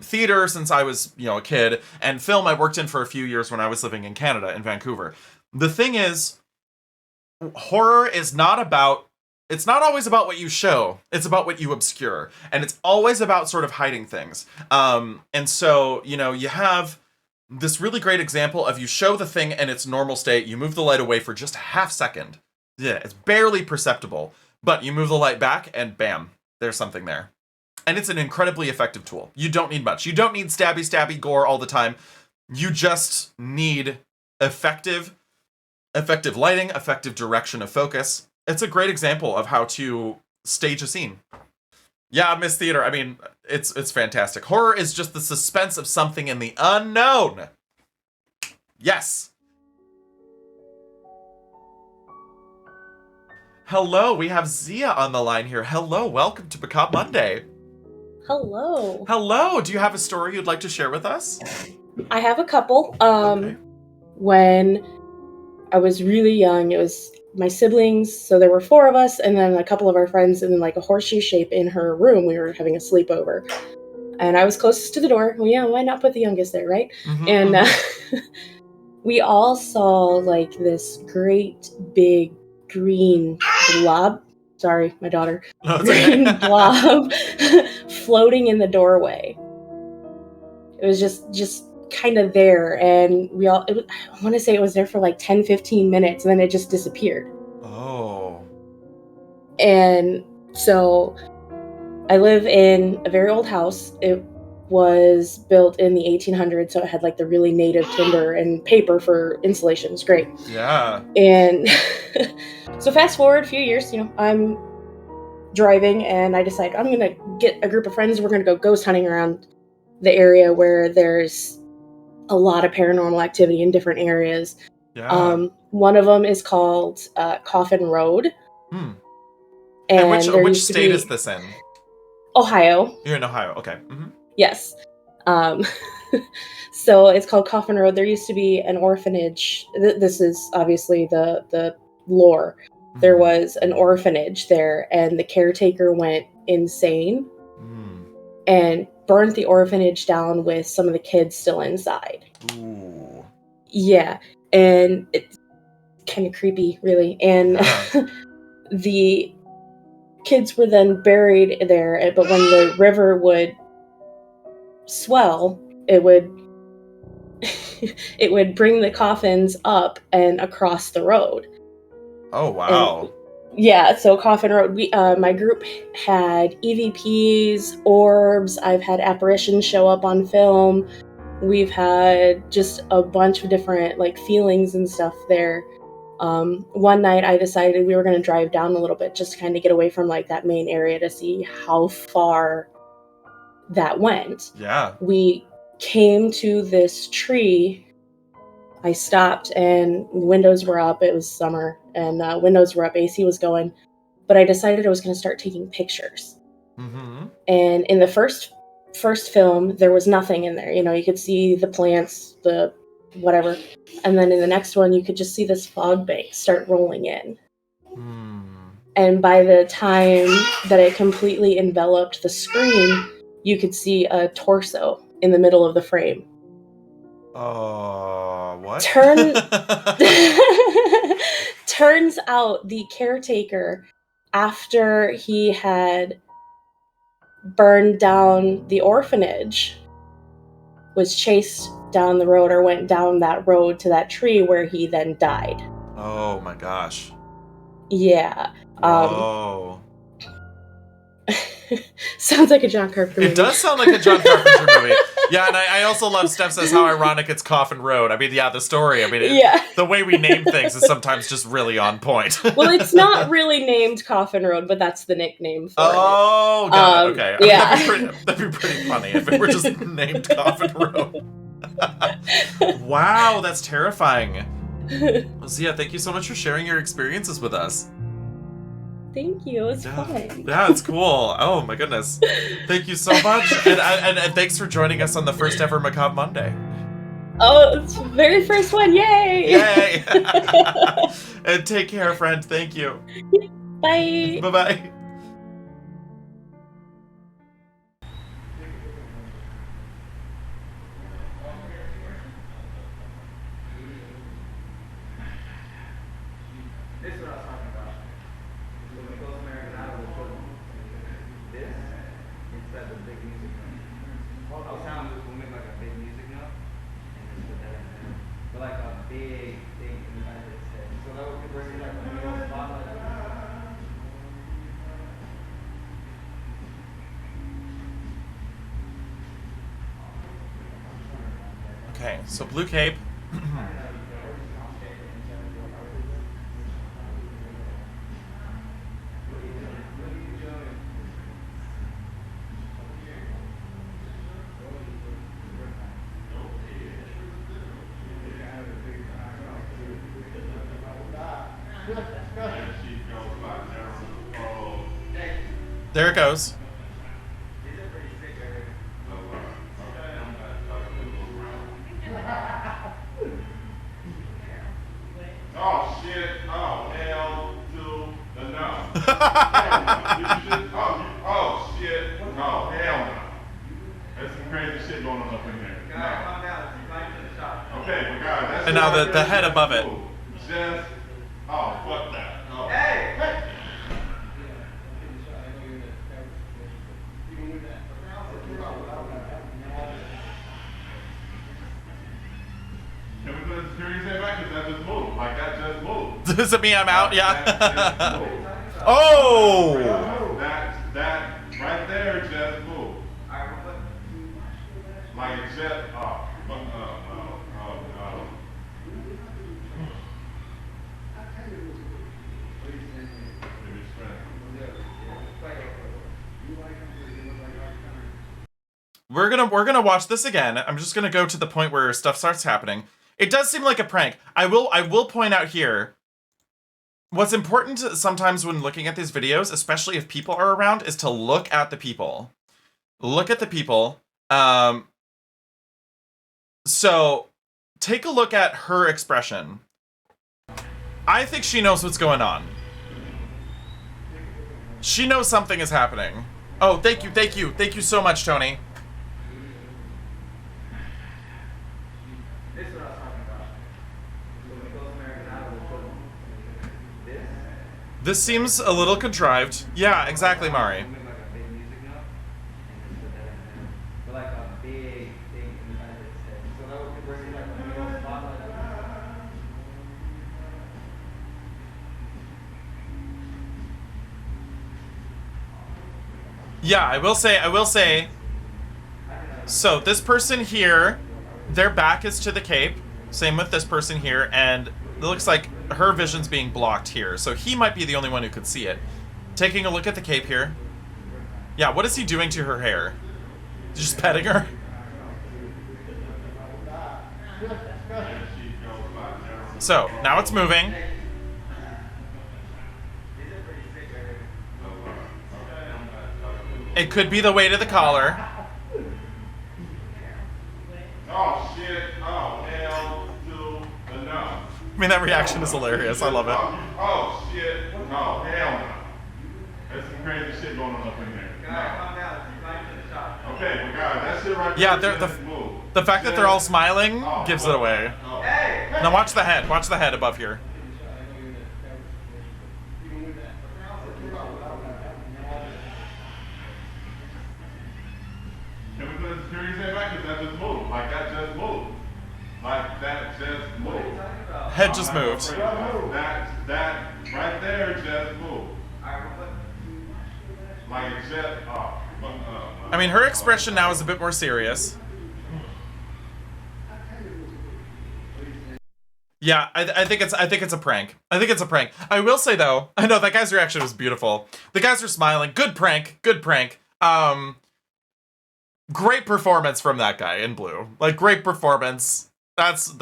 Theater since I was, you know, a kid, and film I worked in for a few years when I was living in Canada, in Vancouver. The thing is, horror is not about, it's not always about what you show, it's about what you obscure. And it's always about sort of hiding things. And so, you know, you have this really great example of you show the thing in its normal state, you move the light away for just a half second. Yeah, it's barely perceptible, but you move the light back and bam, there's something there. And it's an incredibly effective tool. You don't need much. You don't need stabby gore all the time. You just need effective lighting, effective direction of focus. It's a great example of how to stage a scene. Yeah, Miss Theater, I mean, it's fantastic. Horror is just the suspense of something in the unknown. Yes. Hello, we have Zia on the line here. Hello, welcome to Macabre Monday. Hello. Hello, do you have a story you'd like to share with us? I have a couple. Okay. When I was really young, it was my siblings, so there were 4 of us, and then a couple of our friends in like a horseshoe shape in her room. We were having a sleepover. And I was closest to the door. Well, yeah, why not put the youngest there, right? Mm-hmm, And we all saw like this great big green blob. Sorry, my daughter. No, it's Green okay. blob floating in the doorway. It was just kind of there, and I want to say it was there for like 10-15 minutes, and then it just disappeared. Oh. And so I live in a very old house. It was built in the 1800s, so it had like the really native timber and paper for insulation. It's great. Yeah. And so fast forward a few years, you know, I'm driving, and I decided I'm gonna get a group of friends. We're gonna go ghost hunting around the area where there's a lot of paranormal activity in different areas. Yeah. One of them is called Coffin Road. And which used to state be is this in? Ohio. You're in Ohio. Okay. Yes. So it's called Coffin Road. There used to be an orphanage. This is obviously the lore. There was an orphanage there, and the caretaker went insane and burned the orphanage down with some of the kids still inside. Ooh. Yeah, and it's kind of creepy, really. And the kids were then buried there, but when the river would swell, it would it would bring the coffins up and across the road. Oh wow. And, yeah, so Coffin Road, we my group had EVPs, orbs, I've had apparitions show up on film. We've had just a bunch of different like feelings and stuff there. One night I decided we were going to drive down a little bit just to kind of get away from like that main area to see how far that went. Yeah. We came to this tree. I stopped and windows were up. It was summer and windows were up. AC was going. But I decided I was going to start taking pictures. And in the first film, there was nothing in there. You know, you could see the plants, the whatever. And then in the next one, you could just see this fog bank start rolling in. And by the time that it completely enveloped the screen, you could see a torso in the middle of the frame. What? Turns out the caretaker, after he had burned down the orphanage, was chased down the road or went down that road to that tree where he then died. Oh my gosh. Yeah. Whoa. Sounds like a John Carpenter movie. It does sound like a John Carpenter movie. Yeah, and I also love Steph says how ironic it's Coffin Road. I mean, yeah, the story. I mean, the way we name things is sometimes just really on point. Well, it's not really named Coffin Road, but that's the nickname for it. Oh, got it. Okay. I mean, Yeah. that'd be pretty funny if it were just named Coffin Road. Wow, that's terrifying. Well, Zia, thank you so much for sharing your experiences with us. Thank you. It's fun. Yeah, it's cool. Oh my goodness. Thank you so much. And thanks for joining us on the first ever Macabre Monday. Oh, it's the very first one. Yay! Yay! And take care, friend. Thank you. Bye. Bye-bye. Okay, so Blue Cape. There it goes. Oh shit! Oh hell to the no! Oh shit! Oh hell no! There's some crazy shit going on up in there. No. Okay, but guys, that's And now the head above it. Just fuck that. Oh. Hey! Can we put a security set back? Because that just moved. Like that just moved. Does it mean I'm out? Yeah. Oh! That right there just moved. Like it just we're gonna watch this again. I'm just gonna go to the point where stuff starts happening. It does seem like a prank. I will point out here, what's important sometimes when looking at these videos, especially if people are around, is to look at the people. Look at the people. So take a look at her expression. I think she knows what's going on. She knows something is happening. Oh, thank you, thank you. Thank you so much, Tony. This seems a little contrived. Yeah, exactly, Mari. Yeah, I will say, so this person here, their back is to the cape, same with this person here, and it looks like her vision's being blocked here, so he might be the only one who could see it. Taking a look at the cape here. Yeah, what is he doing to her hair? Just petting her? So, now it's moving. It could be the weight of the collar. Oh shit, oh hell to the no. I mean, that reaction is hilarious. I love it. Oh shit, oh hell no. There's some crazy shit going on up in there. Okay, but guys, that shit right Yeah, there. the fact that they're all smiling gives it away. Now watch the head. Watch the head above here. Can we put a security set back? Because that just moved. Like that just moved. Like that just moved. Head just moved. That right there just moved. Like it just. I mean, her expression now is a bit more serious. Yeah, I think it's a prank. I think it's a prank. I will say though, I know that guy's reaction was beautiful. The guys are smiling. Good prank. Good prank. Great performance from that guy in blue. Like, great performance. That's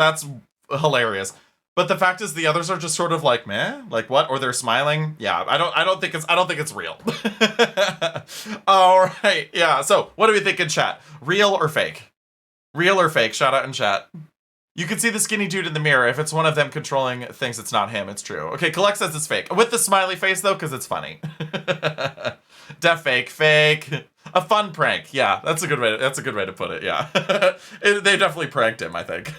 hilarious. But the fact is, the others are just sort of like, meh, like what? Or they're smiling. Yeah, I don't think it's real. All right, yeah. So, what do we think in chat? Real or fake? Real or fake? Shout out in chat. You can see the skinny dude in the mirror. If it's one of them controlling things, it's not him. It's true. Okay, Collect says it's fake with the smiley face though, because it's funny. Def fake. A fun prank. Yeah, that's a good way to put it. Yeah, they definitely pranked him, I think.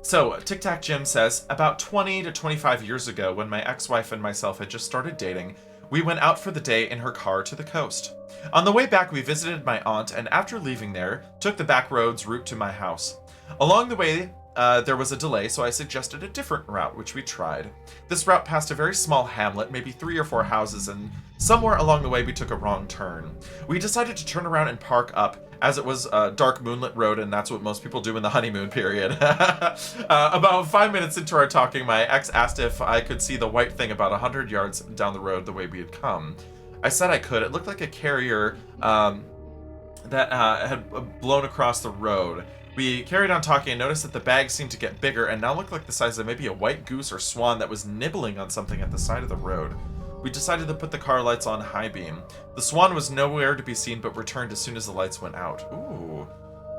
So, Tic Tac Jim says, about 20 to 25 years ago, when my ex-wife and myself had just started dating, we went out for the day in her car to the coast. On the way back, we visited my aunt, and after leaving there, took the back roads route to my house. Along the way, there was a delay, so I suggested a different route, which we tried. This route passed a very small hamlet, maybe 3 or 4 houses, and somewhere along the way we took a wrong turn. We decided to turn around and park up, as it was a dark moonlit road, and that's what most people do in the honeymoon period. About 5 minutes into our talking, my ex asked if I could see the white thing about 100 yards down the road the way we had come. I said I could. It looked like a carrier that had blown across the road. We carried on talking and noticed that the bag seemed to get bigger and now looked like the size of maybe a white goose or swan that was nibbling on something at the side of the road. We decided to put the car lights on high beam. The swan was nowhere to be seen but returned as soon as the lights went out. Ooh.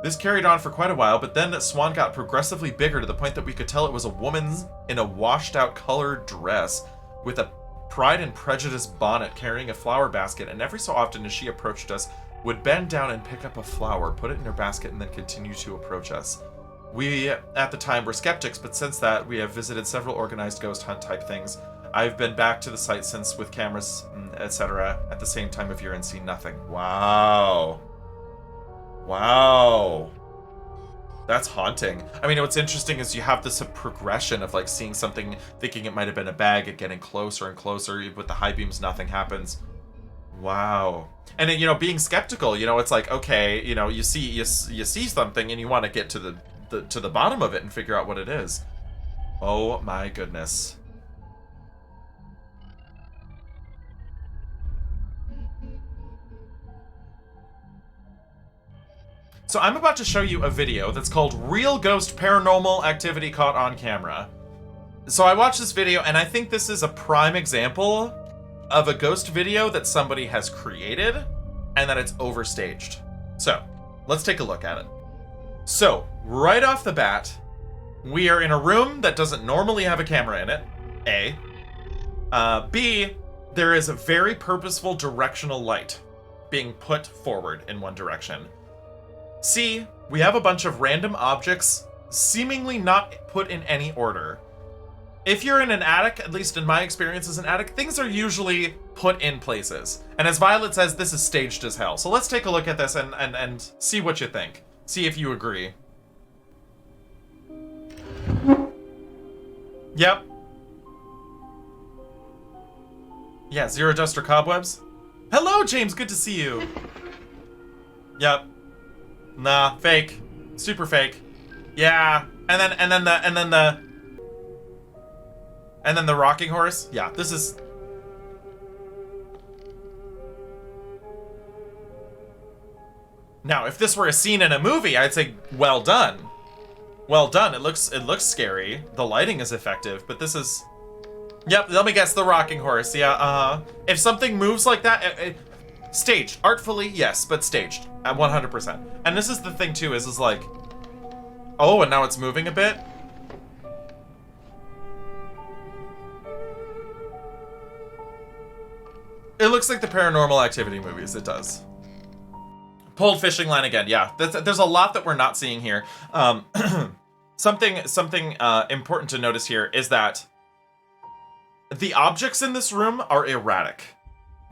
This carried on for quite a while, but then the swan got progressively bigger to the point that we could tell it was a woman in a washed out colored dress with a Pride and Prejudice bonnet carrying a flower basket, and every so often as she approached us, would bend down and pick up a flower, put it in her basket, and then continue to approach us. We, at the time, were skeptics, but since that, we have visited several organized ghost hunt type things. I've been back to the site since with cameras, etc. at the same time of year and seen nothing. Wow. Wow. That's haunting. I mean, what's interesting is you have this progression of like seeing something, thinking it might have been a bag, and getting closer and closer. With the high beams, nothing happens. Wow. And then, you know, being skeptical, you know, it's like, okay, you know, you see something and you want to get to the bottom of it and figure out what it is. Oh my goodness. So I'm about to show you a video that's called Real Ghost Paranormal Activity Caught on Camera. So I watched this video and I think this is a prime example of a ghost video that somebody has created and that it's overstaged. So let's take a look at it. So right off the bat, we are in a room that doesn't normally have a camera in it, A. B, there is a very purposeful directional light being put forward in one direction. C, we have a bunch of random objects seemingly not put in any order. If you're in an attic, at least in my experience as an attic, things are usually put in places. And as Violet says, this is staged as hell. So let's take a look at this and see what you think. See if you agree. Yep. Yeah, zero dust or cobwebs. Hello, James, good to see you. Yep. Nah, fake. Super fake. Yeah. And then the rocking horse. Yeah, this is... Now, if this were a scene in a movie, I'd say well done. Well done. It looks scary. The lighting is effective, but this is... Yep, let me guess, the rocking horse. Yeah, If something moves like that, staged. Artfully, yes, but staged. At 100%. And this is the thing, too, is like... Oh, and now it's moving a bit? It looks like the Paranormal Activity movies, it does. Pulled fishing line again, yeah. There's a lot that we're not seeing here. Something important to notice here is that the objects in this room are erratic.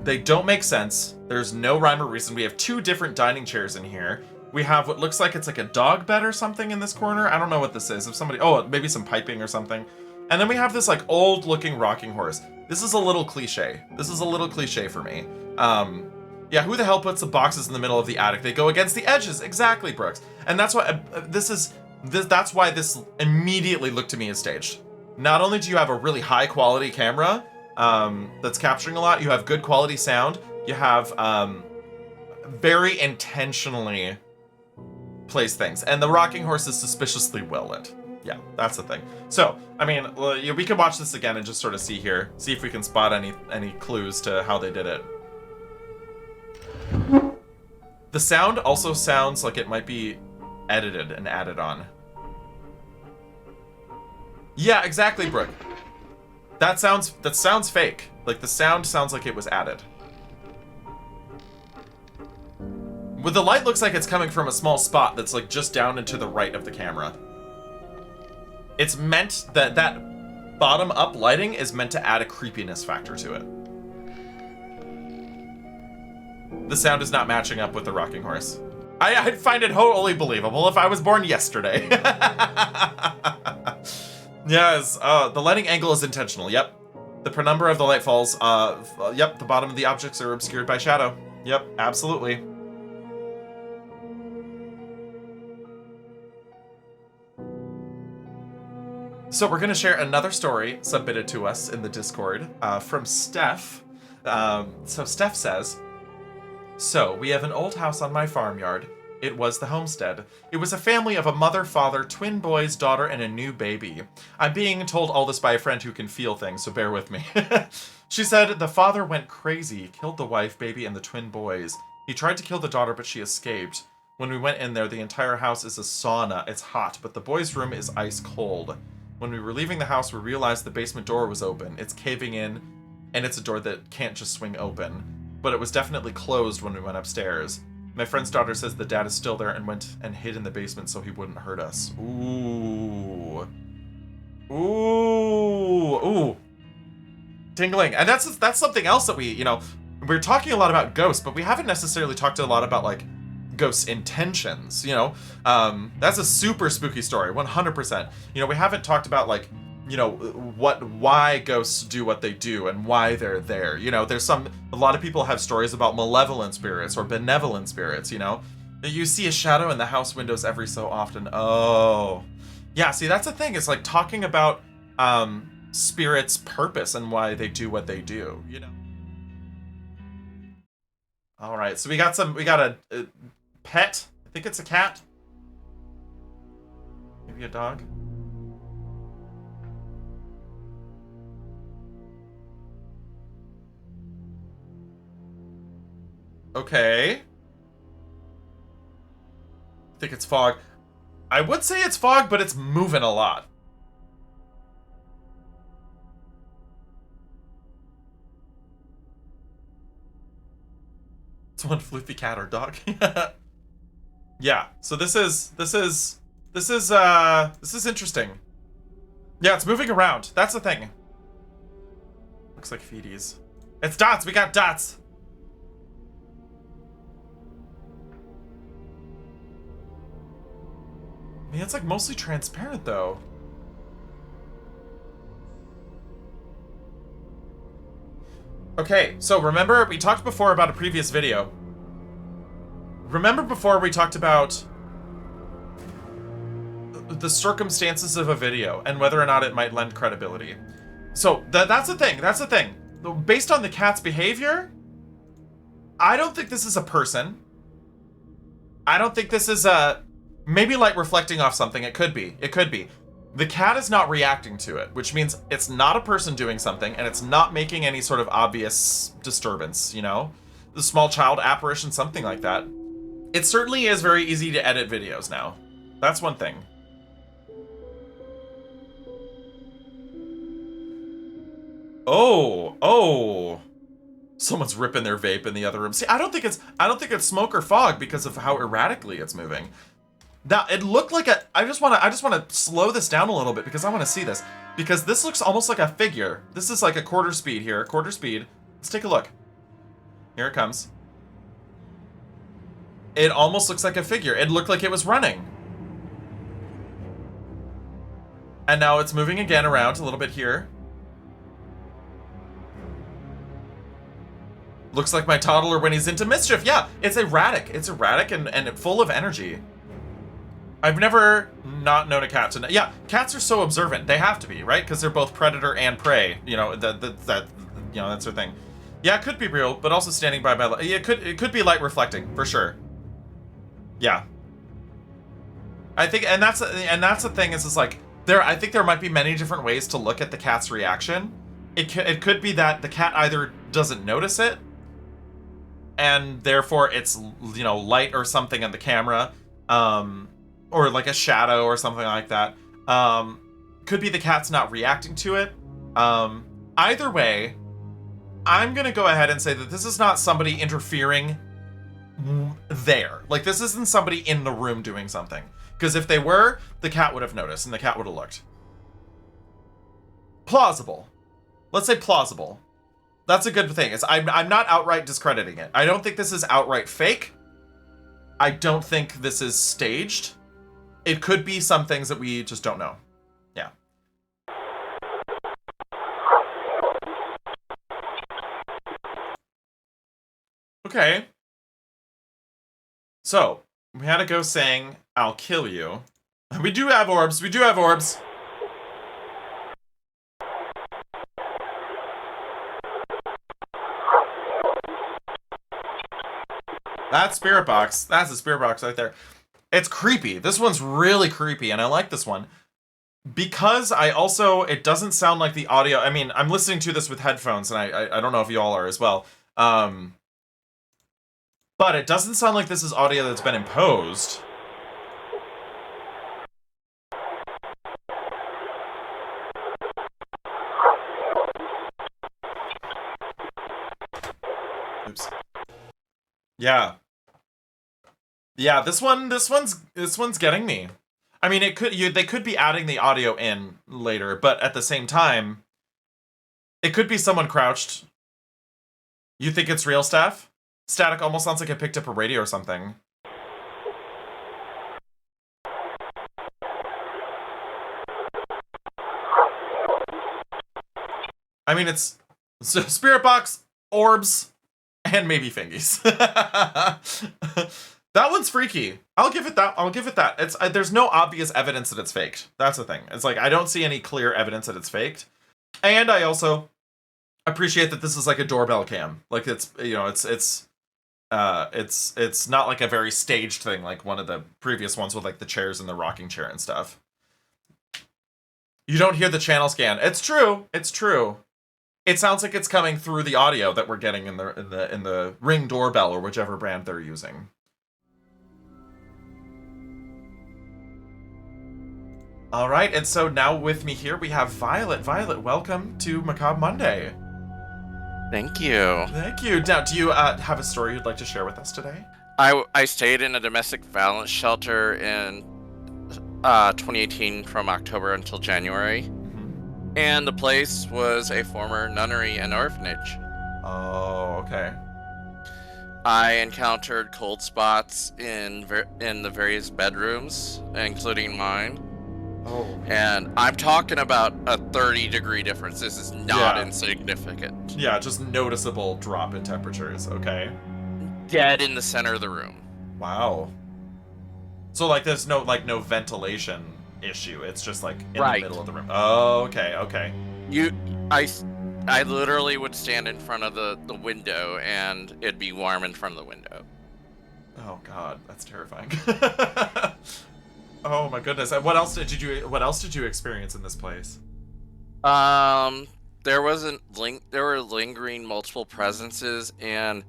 They don't make sense. There's no rhyme or reason. We have two different dining chairs in here. We have what looks like it's like a dog bed or something in this corner. I don't know what this is. If somebody, oh, maybe some piping or something. And then we have this like old looking rocking horse. This is a little cliche. This is a little cliche for me. Yeah, who the hell puts the boxes in the middle of the attic? They go against the edges. Exactly, Brooks. And that's why that's why this immediately looked to me as staged. Not only do you have a really high quality camera that's capturing a lot, you have good quality sound. You have very intentionally placed things. And the rocking horse is suspiciously well lit. Yeah, that's the thing. So, I mean, we could watch this again and just sort of see here. See if we can spot any clues to how they did it. The sound also sounds like it might be edited and added on. Yeah, exactly, Brooke. That sounds fake. Like, the sound sounds like it was added. With the light looks like it's coming from a small spot that's like just down and to the right of the camera. It's meant that bottom up lighting is meant to add a creepiness factor to it. The sound is not matching up with the rocking horse. I'd find it wholly believable if I was born yesterday. Yes, the lighting angle is intentional, yep. The penumbra of the light falls, yep, the bottom of the objects are obscured by shadow. Yep, absolutely. So we're going to share another story submitted to us in the Discord from Steph. So Steph says, so we have an old house on my farmyard. It was the homestead. It was a family of a mother, father, twin boys, daughter, and a new baby. I'm being told all this by a friend who can feel things, so bear with me. She said the father went crazy, killed the wife, baby, and the twin boys. He tried to kill the daughter, but she escaped. When we went in there, the entire house is a sauna. It's hot, but the boys' room is ice cold. When we were leaving the house, we realized the basement door was open. It's caving in, and it's a door that can't just swing open. But it was definitely closed when we went upstairs. My friend's daughter says the dad is still there and went and hid in the basement so he wouldn't hurt us. Ooh. Ooh. Ooh. Tingling. And that's something else that we're talking a lot about ghosts, but we haven't necessarily talked a lot about, like, ghosts' intentions, That's a super spooky story, 100%. We haven't talked about, like, why ghosts do what they do and why they're there. There's a lot of people have stories about malevolent spirits or benevolent spirits, You see a shadow in the house windows every so often. Oh. Yeah, see, that's the thing. It's like talking about spirits' purpose and why they do what they do, All right, so we got a pet I think it's a cat. Maybe a dog. Okay. I think it's fog. I would say it's fog, but it's moving a lot. It's one floofy cat or dog. Yeah. So this is interesting. Yeah, it's moving around. That's the thing. Looks like feeties. It's dots. We got dots. I mean, it's like mostly transparent though. Okay, so remember we talked before about a previous video. Remember before we talked about the circumstances of a video and whether or not it might lend credibility. So that's the thing. That's the thing. Based on the cat's behavior, I don't think this is a person. I don't think this is a maybe light reflecting off something. It could be. It could be. The cat is not reacting to it, which means it's not a person doing something and it's not making any sort of obvious disturbance, you know? The small child apparition, something like that. It certainly is very easy to edit videos now. That's one thing. Oh. Someone's ripping their vape in the other room. See, I don't think it's smoke or fog because of how erratically it's moving. Now, it looked like a I just want to slow this down a little bit because I want to see this. Because this looks almost like a figure. This is like a quarter speed here, quarter speed. Let's take a look. Here it comes. It almost looks like a figure. It looked like it was running. And now it's moving again around a little bit here. Looks like my toddler when he's into mischief. Yeah, it's erratic. It's erratic and full of energy. I've never not known a cat to... Yeah, cats are so observant. They have to be, right? Because they're both predator and prey. You know, that's their thing. Yeah, it could be real, but also standing by light. Yeah, it could be light reflecting, for sure. Yeah. I think, and that's the thing is like, I think there might be many different ways to look at the cat's reaction. It could be that the cat either doesn't notice it, and therefore it's, you know, light or something on the camera, or like a shadow or something like that. Could be the cat's not reacting to it. Either way, I'm gonna go ahead and say that this is not somebody interfering there. Like, this isn't somebody in the room doing something. Because if they were, the cat would have noticed and the cat would have looked. Plausible. Let's say plausible. That's a good thing. I'm not outright discrediting it. I don't think this is outright fake. I don't think this is staged. It could be some things that we just don't know. Yeah. Okay. So, we had a ghost saying, "I'll kill you." We do have orbs. We do have orbs. That's spirit box. That's a spirit box right there. It's creepy. This one's really creepy, and I like this one. Because it doesn't sound like the audio. I mean, I'm listening to this with headphones, and I don't know if you all are as well. But it doesn't sound like this is audio that's been imposed. Oops. Yeah. Yeah, this one's getting me. I mean, they could be adding the audio in later, but at the same time, it could be someone crouched. You think it's real, Steph? Static almost sounds like I picked up a radio or something. I mean, it's spirit box, orbs, and maybe fingies. That one's freaky. I'll give it that. It's there's no obvious evidence that it's faked. That's the thing. It's like, I don't see any clear evidence that it's faked. And I also appreciate that this is like a doorbell cam. Like, it's, you know, it's It's not like a very staged thing like one of the previous ones with like the chairs and the rocking chair and stuff. You don't hear the channel scan. It's true. It's true. It sounds like it's coming through the audio that we're getting in the Ring doorbell or whichever brand they're using. All right, and so now with me here we have Violet. Violet, welcome to Macabre Monday. Thank you. Thank you. Now, do you have a story you'd like to share with us today? I stayed in a domestic violence shelter in 2018 from October until January. Mm-hmm. And the place was a former nunnery and orphanage. Oh, okay. I encountered cold spots in the various bedrooms, including mine. Oh. And I'm talking about a 30-degree difference. This is not insignificant. Yeah, just noticeable drop in temperatures, okay? Dead in the center of the room. Wow. So like there's no ventilation issue. It's just like in the middle of the room. Oh, okay, okay. I literally would stand in front of the window and it'd be warm in front of the window. Oh god, that's terrifying. Oh my goodness. And what else did you experience in this place? There were lingering multiple presences, and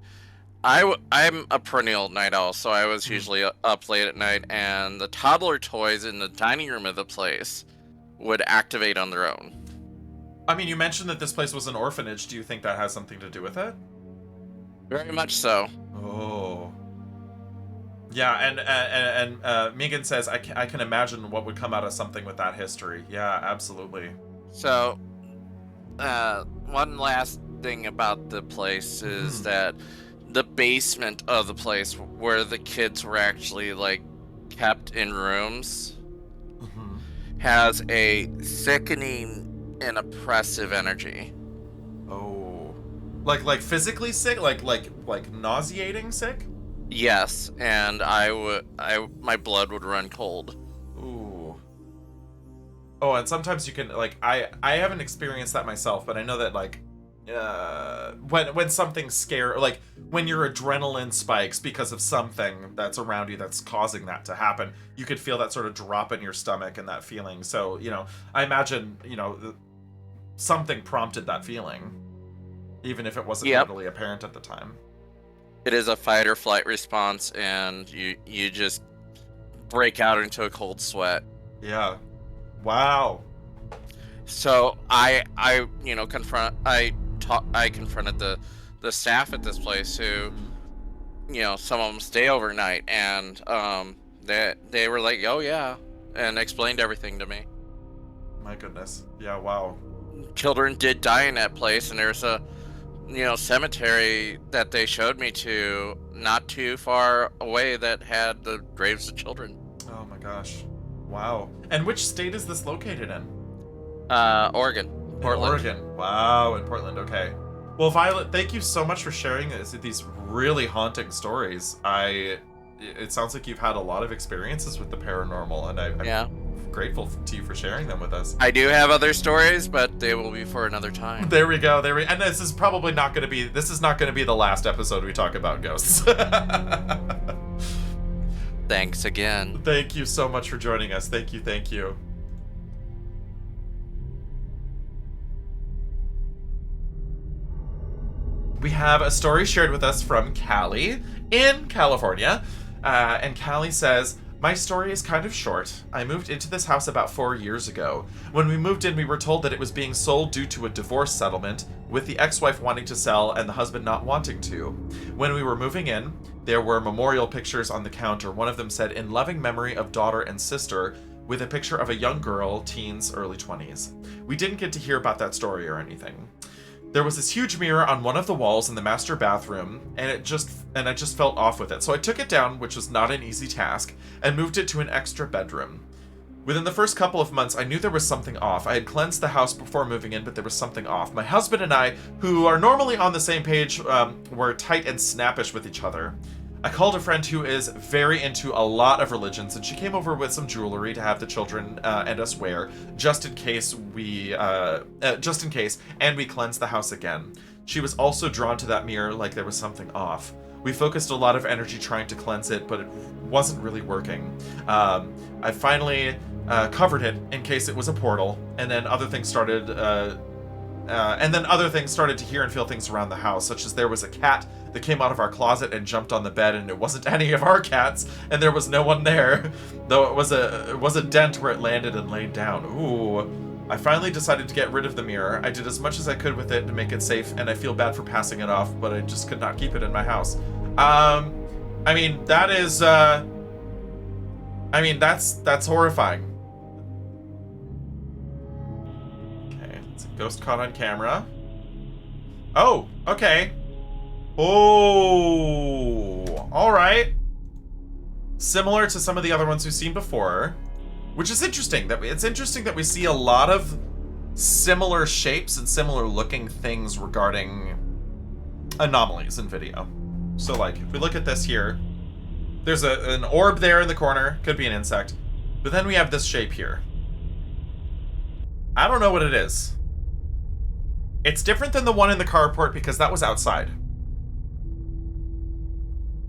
I'm a perennial night owl, so I was usually up late at night, and the toddler toys in the dining room of the place would activate on their own. I mean, you mentioned that this place was an orphanage. Do you think that has something to do with it? Very much so. Oh. Yeah, and Megan says, I can imagine what would come out of something with that history. Yeah, absolutely. So, one last thing about the place is that the basement of the place where the kids were actually, like, kept in rooms has a sickening and oppressive energy. Oh. Like physically sick? Like nauseating sick? Yes, and my blood would run cold. Ooh. Oh, and sometimes you can I haven't experienced that myself, but I know that when something's scary, like when your adrenaline spikes because of something that's around you that's causing that to happen, you could feel that sort of drop in your stomach and that feeling. So, I imagine, something prompted that feeling, even if it wasn't readily apparent at the time. It is a fight or flight response, and you just break out into a cold sweat. Yeah. Wow. So I confronted the staff at this place who, some of them stay overnight, and they were like, oh yeah, and explained everything to me. My goodness. Yeah. Wow. Children did die in that place, and there's a cemetery that they showed me to not too far away that had the graves of children. Oh my gosh. Wow. And which state is this located in? Oregon. Portland. In Oregon. Wow, in Portland. Okay. Well, Violet, thank you so much for sharing these really haunting stories. It sounds like you've had a lot of experiences with the paranormal, and I'm grateful to you for sharing them with us. I do have other stories, but they will be for another time. There we go. And this is probably not going to be the last episode we talk about ghosts. Thanks again. Thank you so much for joining us. Thank you. Thank you. We have a story shared with us from Callie in California. And Callie says, my story is kind of short. I moved into this house about 4 years ago. When we moved in, we were told that it was being sold due to a divorce settlement, with the ex-wife wanting to sell and the husband not wanting to. When we were moving in, there were memorial pictures on the counter. One of them said, in loving memory of daughter and sister, with a picture of a young girl, teens, early 20s. We didn't get to hear about that story or anything. There was this huge mirror on one of the walls in the master bathroom, and I just felt off with it. So I took it down, which was not an easy task, and moved it to an extra bedroom. Within the first couple of months, I knew there was something off. I had cleansed the house before moving in, but there was something off. My husband and I, who are normally on the same page, were tight and snappish with each other. I called a friend who is very into a lot of religions, and she came over with some jewelry to have the children and us wear, just in case, and we cleansed the house again. She was also drawn to that mirror like there was something off. We focused a lot of energy trying to cleanse it, but it wasn't really working. I finally covered it in case it was a portal, and then other things started to hear and feel things around the house, such as there was a cat that came out of our closet and jumped on the bed, and it wasn't any of our cats, and there was no one there, though it was a dent where it landed and laid down. Ooh. I finally decided to get rid of the mirror. I did as much as I could with it to make it safe, and I feel bad for passing it off, but I just could not keep it in my house. I mean, that is, that's horrifying. Okay, it's a ghost caught on camera. Oh, okay. Oh, all right. Similar to some of the other ones we've seen before. Which is interesting. It's interesting that we see a lot of similar shapes and similar looking things regarding anomalies in video. So like, if we look at this here, there's an orb there in the corner, could be an insect, but then we have this shape here. I don't know what it is. It's different than the one in the carport because that was outside.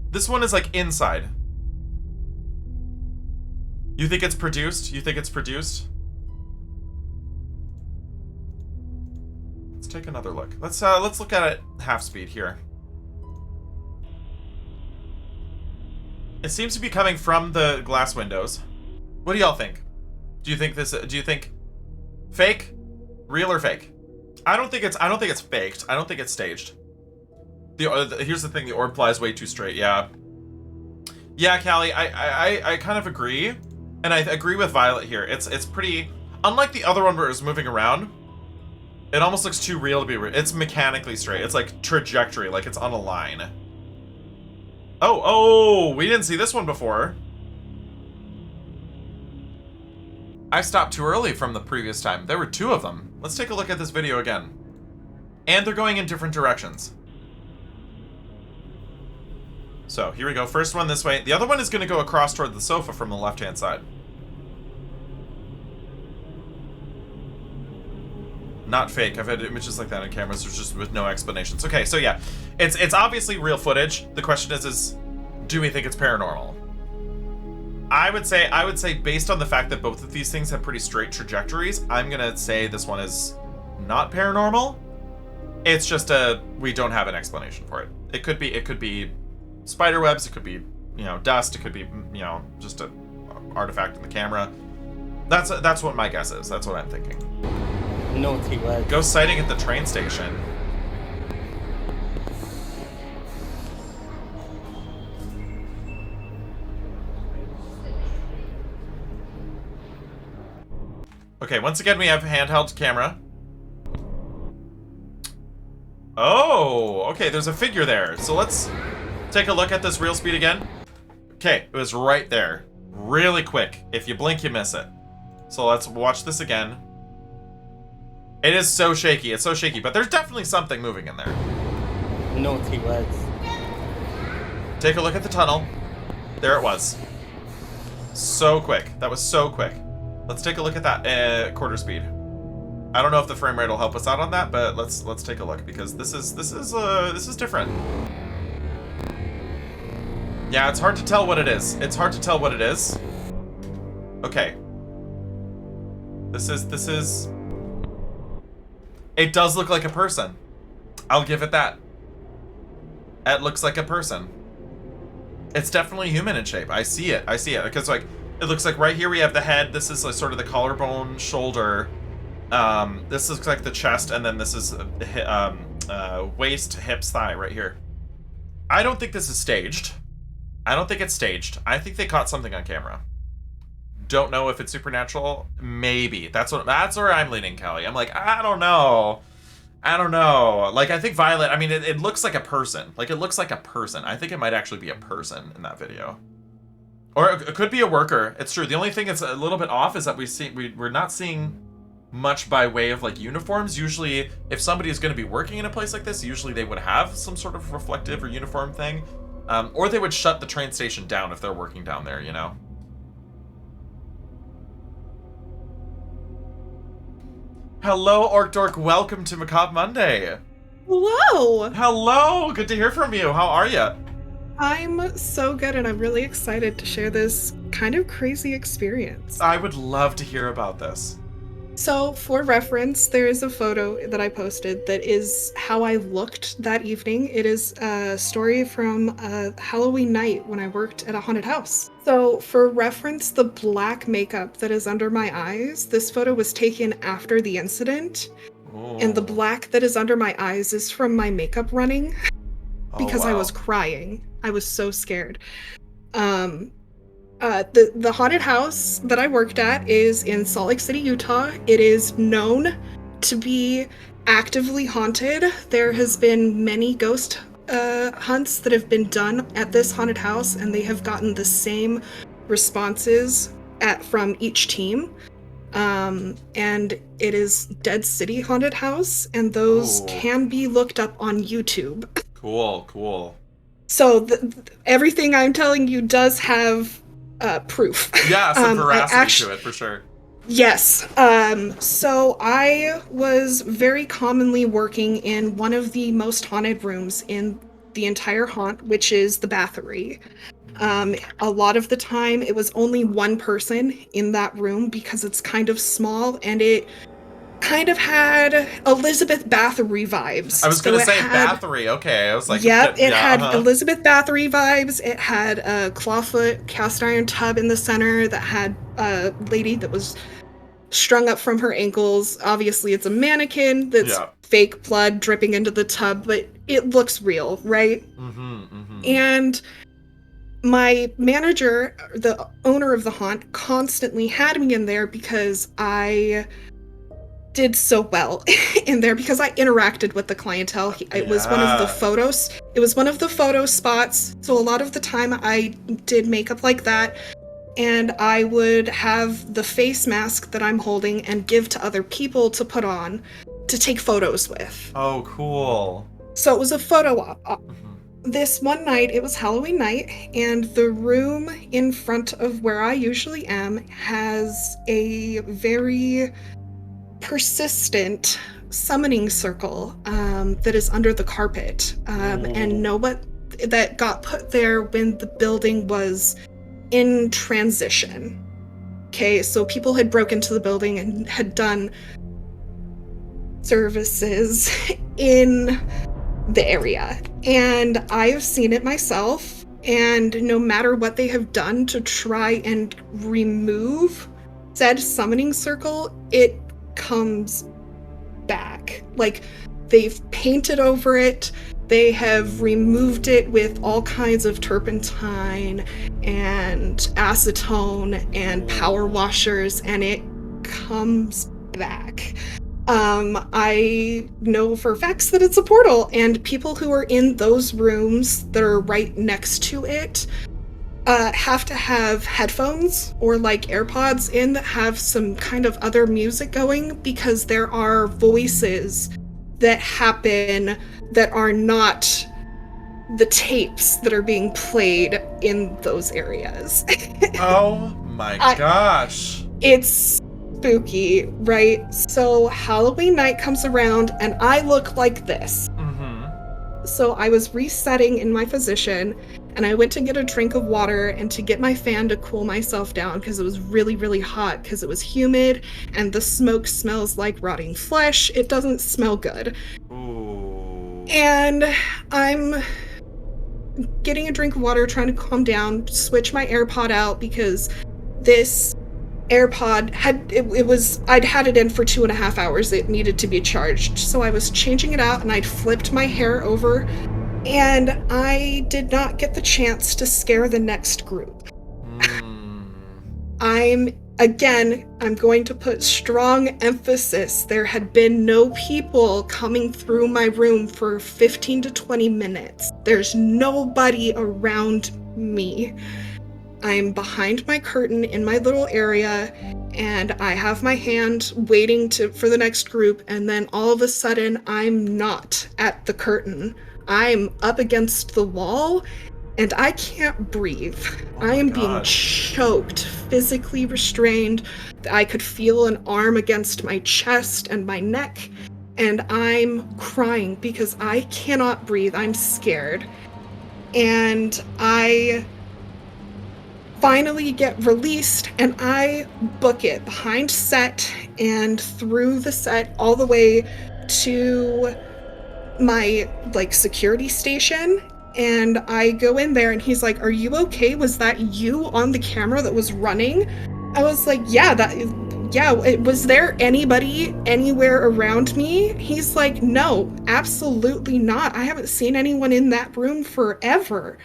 This one is like inside. You think it's produced? You think it's produced? Let's take another look. Let's look at it half speed here. It seems to be coming from the glass windows. What do y'all think? Do you think fake? Real or fake? I don't think it's faked. I don't think it's staged. Here's the thing, the orb flies way too straight. Yeah. Yeah, Callie, I kind of agree. And I agree with Violet here. It's pretty, unlike the other one where it was moving around, it almost looks too real to be real. It's mechanically straight. It's like trajectory, like it's on a line. Oh, we didn't see this one before. I stopped too early from the previous time. There were two of them. Let's take a look at this video again. And they're going in different directions. So, here we go. First one this way. The other one is going to go across toward the sofa from the left-hand side. Not fake. I've had images like that on cameras, just with no explanations. Okay, so yeah. It's obviously real footage. The question is do we think it's paranormal? I would say based on the fact that both of these things have pretty straight trajectories, I'm going to say this one is not paranormal. It's just we don't have an explanation for it. It could be spider webs, it could be, dust, it could be, just an artifact in the camera. That's what my guess is. That's what I'm thinking. Naughty word. Ghost sighting at the train station. Okay, once again we have handheld camera. Oh, okay, there's a figure there. So let's take a look at this real speed again. Okay, it was right there. Really quick. If you blink, you miss it. So let's watch this again. It is so shaky. It's so shaky, but there's definitely something moving in there. Naughty words. Take a look at the tunnel. There it was. So quick. That was so quick. Let's take a look at that quarter speed. I don't know if the frame rate will help us out on that, but let's take a look because this is different. Yeah, it's hard to tell what it is. It's hard to tell what it is. Okay. This is it does look like a person. I'll give it that. It looks like a person. It's definitely human in shape. I see it. Because like it looks like right here we have the head. This is like sort of the collarbone, shoulder. This looks like the chest, and then this is waist, hips, thigh right here. I don't think this is staged. I don't think it's staged. I think they caught something on camera. Don't know if it's supernatural. Maybe. That's where I'm leaning, Kelly. I'm like, I don't know. Like, I think Violet, I mean, it looks like a person. Like, it looks like a person. I think it might actually be a person in that video. Or it could be a worker. It's true. The only thing that's a little bit off is that we're not seeing much by way of like uniforms. Usually, if somebody is going to be working in a place like this, usually they would have some sort of reflective or uniform thing. Or they would shut the train station down if they're working down there, you know? Hello, Orc Dork. Welcome to Macabre Monday. Hello. Hello. Good to hear from you. How are you? I'm so good, and I'm really excited to share this kind of crazy experience. I would love to hear about this. So, for reference, there is a photo that I posted that is how I looked that evening. It is a story from a Halloween night when I worked at a haunted house. So, for reference, the black makeup that is under my eyes, this photo was taken after the incident, and the black that is under my eyes is from my makeup running because I was crying. I was so scared. The haunted house that I worked at is in Salt Lake City, Utah. It is known to be actively haunted. There has been many ghost hunts that have been done at this haunted house, and they have gotten the same responses from each team. And it is Dead City Haunted House, and those can be looked up on YouTube. Cool. So everything I'm telling you does have proof. Yeah, some veracity to it, for sure. Yes. So I was very commonly working in one of the most haunted rooms in the entire haunt, which is the Bathory. A lot of the time, it was only one person in that room because it's kind of small, and it kind of had Elizabeth Bathory vibes. I was going to say Bathory. Okay, I was like, yep, it had Elizabeth Bathory vibes. It had a clawfoot cast iron tub in the center that had a lady that was strung up from her ankles. Obviously, it's a mannequin that's fake blood dripping into the tub, but it looks real, right? And my manager, the owner of the haunt, constantly had me in there because I did so well in there because I interacted with the clientele. It was one of the photos. It was one of the photo spots. So a lot of the time I did makeup like that, and I would have the face mask that I'm holding and give to other people to put on to take photos with. Oh, cool. So it was a photo op. This one night, it was Halloween night, and the room in front of where I usually am has a very persistent summoning circle that is under the carpet, and that got put there when the building was in transition. Okay, so people had broken into the building and had done services in the area, and I've seen it myself, and no matter what they have done to try and remove said summoning circle, it comes back. Like, they've painted over it, they have removed it with all kinds of turpentine and acetone and power washers, and it comes back. I know for facts that it's a portal, and people who are in those rooms that are right next to it have to have headphones or like AirPods in that have some kind of other music going, because there are voices that happen that are not the tapes that are being played in those areas. Oh my gosh. It's spooky, right? So Halloween night comes around and I look like this. So I was resetting in my position, and I went to get a drink of water and to get my fan to cool myself down because it was really, really hot because it was humid and the smoke smells like rotting flesh. It doesn't smell good. Ooh. And I'm getting a drink of water, trying to calm down, switch my AirPod out because this AirPod I'd had it in for 2.5 hours. It needed to be charged. So I was changing it out and I'd flipped my hair over, and I did not get the chance to scare the next group. I'm going to put strong emphasis. There had been no people coming through my room for 15 to 20 minutes. There's nobody around me. I'm behind my curtain in my little area, and I have my hand waiting for the next group, and then all of a sudden, I'm not at the curtain. I'm up against the wall, and I can't breathe. I am being choked, physically restrained. I could feel an arm against my chest and my neck, and I'm crying because I cannot breathe. I'm scared. and I finally get released, and I book it behind set and through the set all the way to my like security station. And I go in there and he's like, "Are you okay? Was that you on the camera that was running?" I was like, "Yeah, was there anybody anywhere around me?" He's like, "No, absolutely not. I haven't seen anyone in that room forever.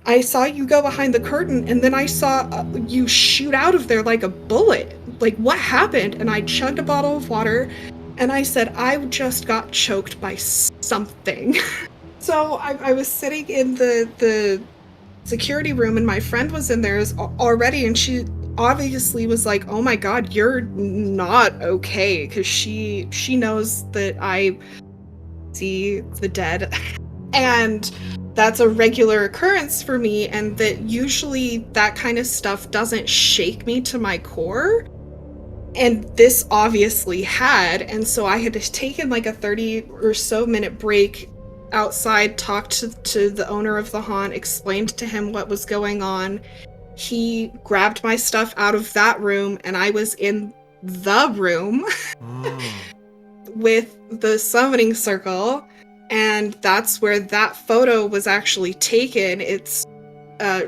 I saw you go behind the curtain, and then I saw you shoot out of there like a bullet. Like, what happened?" And I chugged a bottle of water, and I said, "I just got choked by something." So I was sitting in the security room, and my friend was in there already, and she obviously was like, "Oh my God, you're not okay," because she knows that I see the dead. And that's a regular occurrence for me, and that usually that kind of stuff doesn't shake me to my core. And this obviously had, and so I had taken like a 30 or so minute break outside, talked to the owner of the haunt, explained to him what was going on. He grabbed my stuff out of that room, and I was in the room with the summoning circle. And that's where that photo was actually taken. It's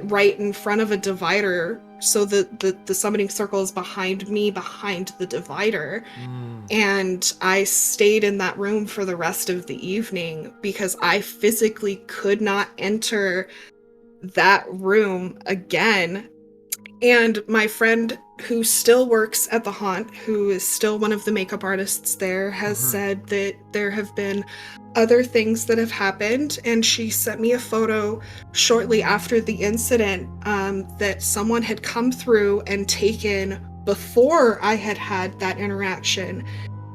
right in front of a divider. So the summoning circle is behind me, behind the divider. And I stayed in that room for the rest of the evening because I physically could not enter that room again. And my friend, who still works at the haunt, who is still one of the makeup artists there, has said that there have been other things that have happened. And she sent me a photo shortly after the incident that someone had come through and taken before I had had that interaction.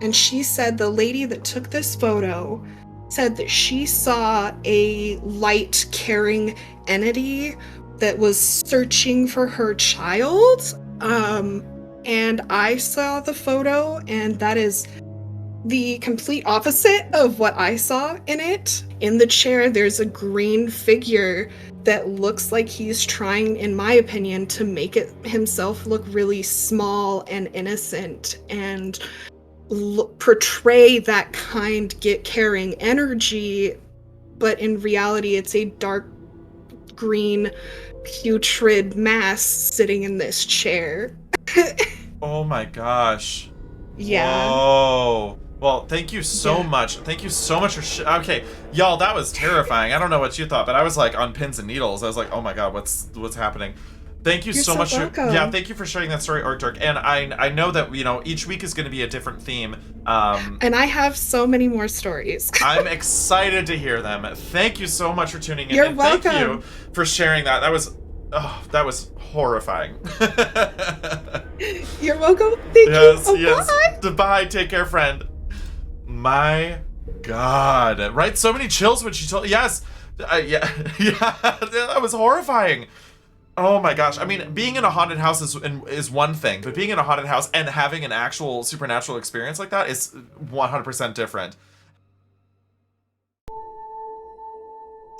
And she said the lady that took this photo said that she saw a light-carrying entity that was searching for her child. And I saw the photo, and that is the complete opposite of what I saw in it. In the chair, there's a green figure that looks like he's trying, in my opinion, to make it himself look really small and innocent and portray that kind, caring energy. But in reality, it's a dark green putrid mass sitting in this chair. Oh my gosh. Yeah. Whoa. Well, thank you so much. Thank you so much for okay, y'all, that was terrifying. I don't know what you thought, but I was like on pins and needles. I was like, oh my God, what's happening? Thank you so much. Thank you for sharing that story, Arcturk. And I know that, you know, each week is going to be a different theme. And I have so many more stories. I'm excited to hear them. Thank you so much for tuning in. You're and welcome. Thank you for sharing that. That was horrifying. You're welcome. Thank you. Yes. Bye. Goodbye. Take care, friend. My God. Right? So many chills when she told. Yes. Yeah. That was horrifying. Oh my gosh. I mean, being in a haunted house is one thing, but being in a haunted house and having an actual supernatural experience like that is 100% different.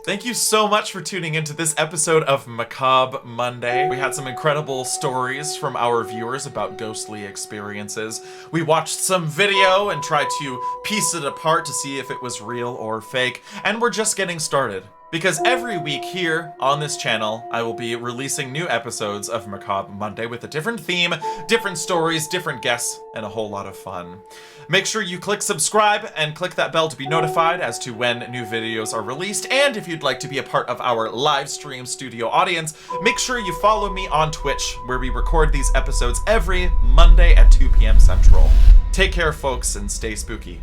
Thank you so much for tuning into this episode of Macabre Monday. We had some incredible stories from our viewers about ghostly experiences. We watched some video and tried to piece it apart to see if it was real or fake. And we're just getting started, because every week here on this channel, I will be releasing new episodes of Macabre Monday with a different theme, different stories, different guests, and a whole lot of fun. Make sure you click subscribe and click that bell to be notified as to when new videos are released. And if you'd like to be a part of our Livestream Studio Audience, make sure you follow me on Twitch, where we record these episodes every Monday at 2 p.m. Central. Take care, folks, and stay spooky.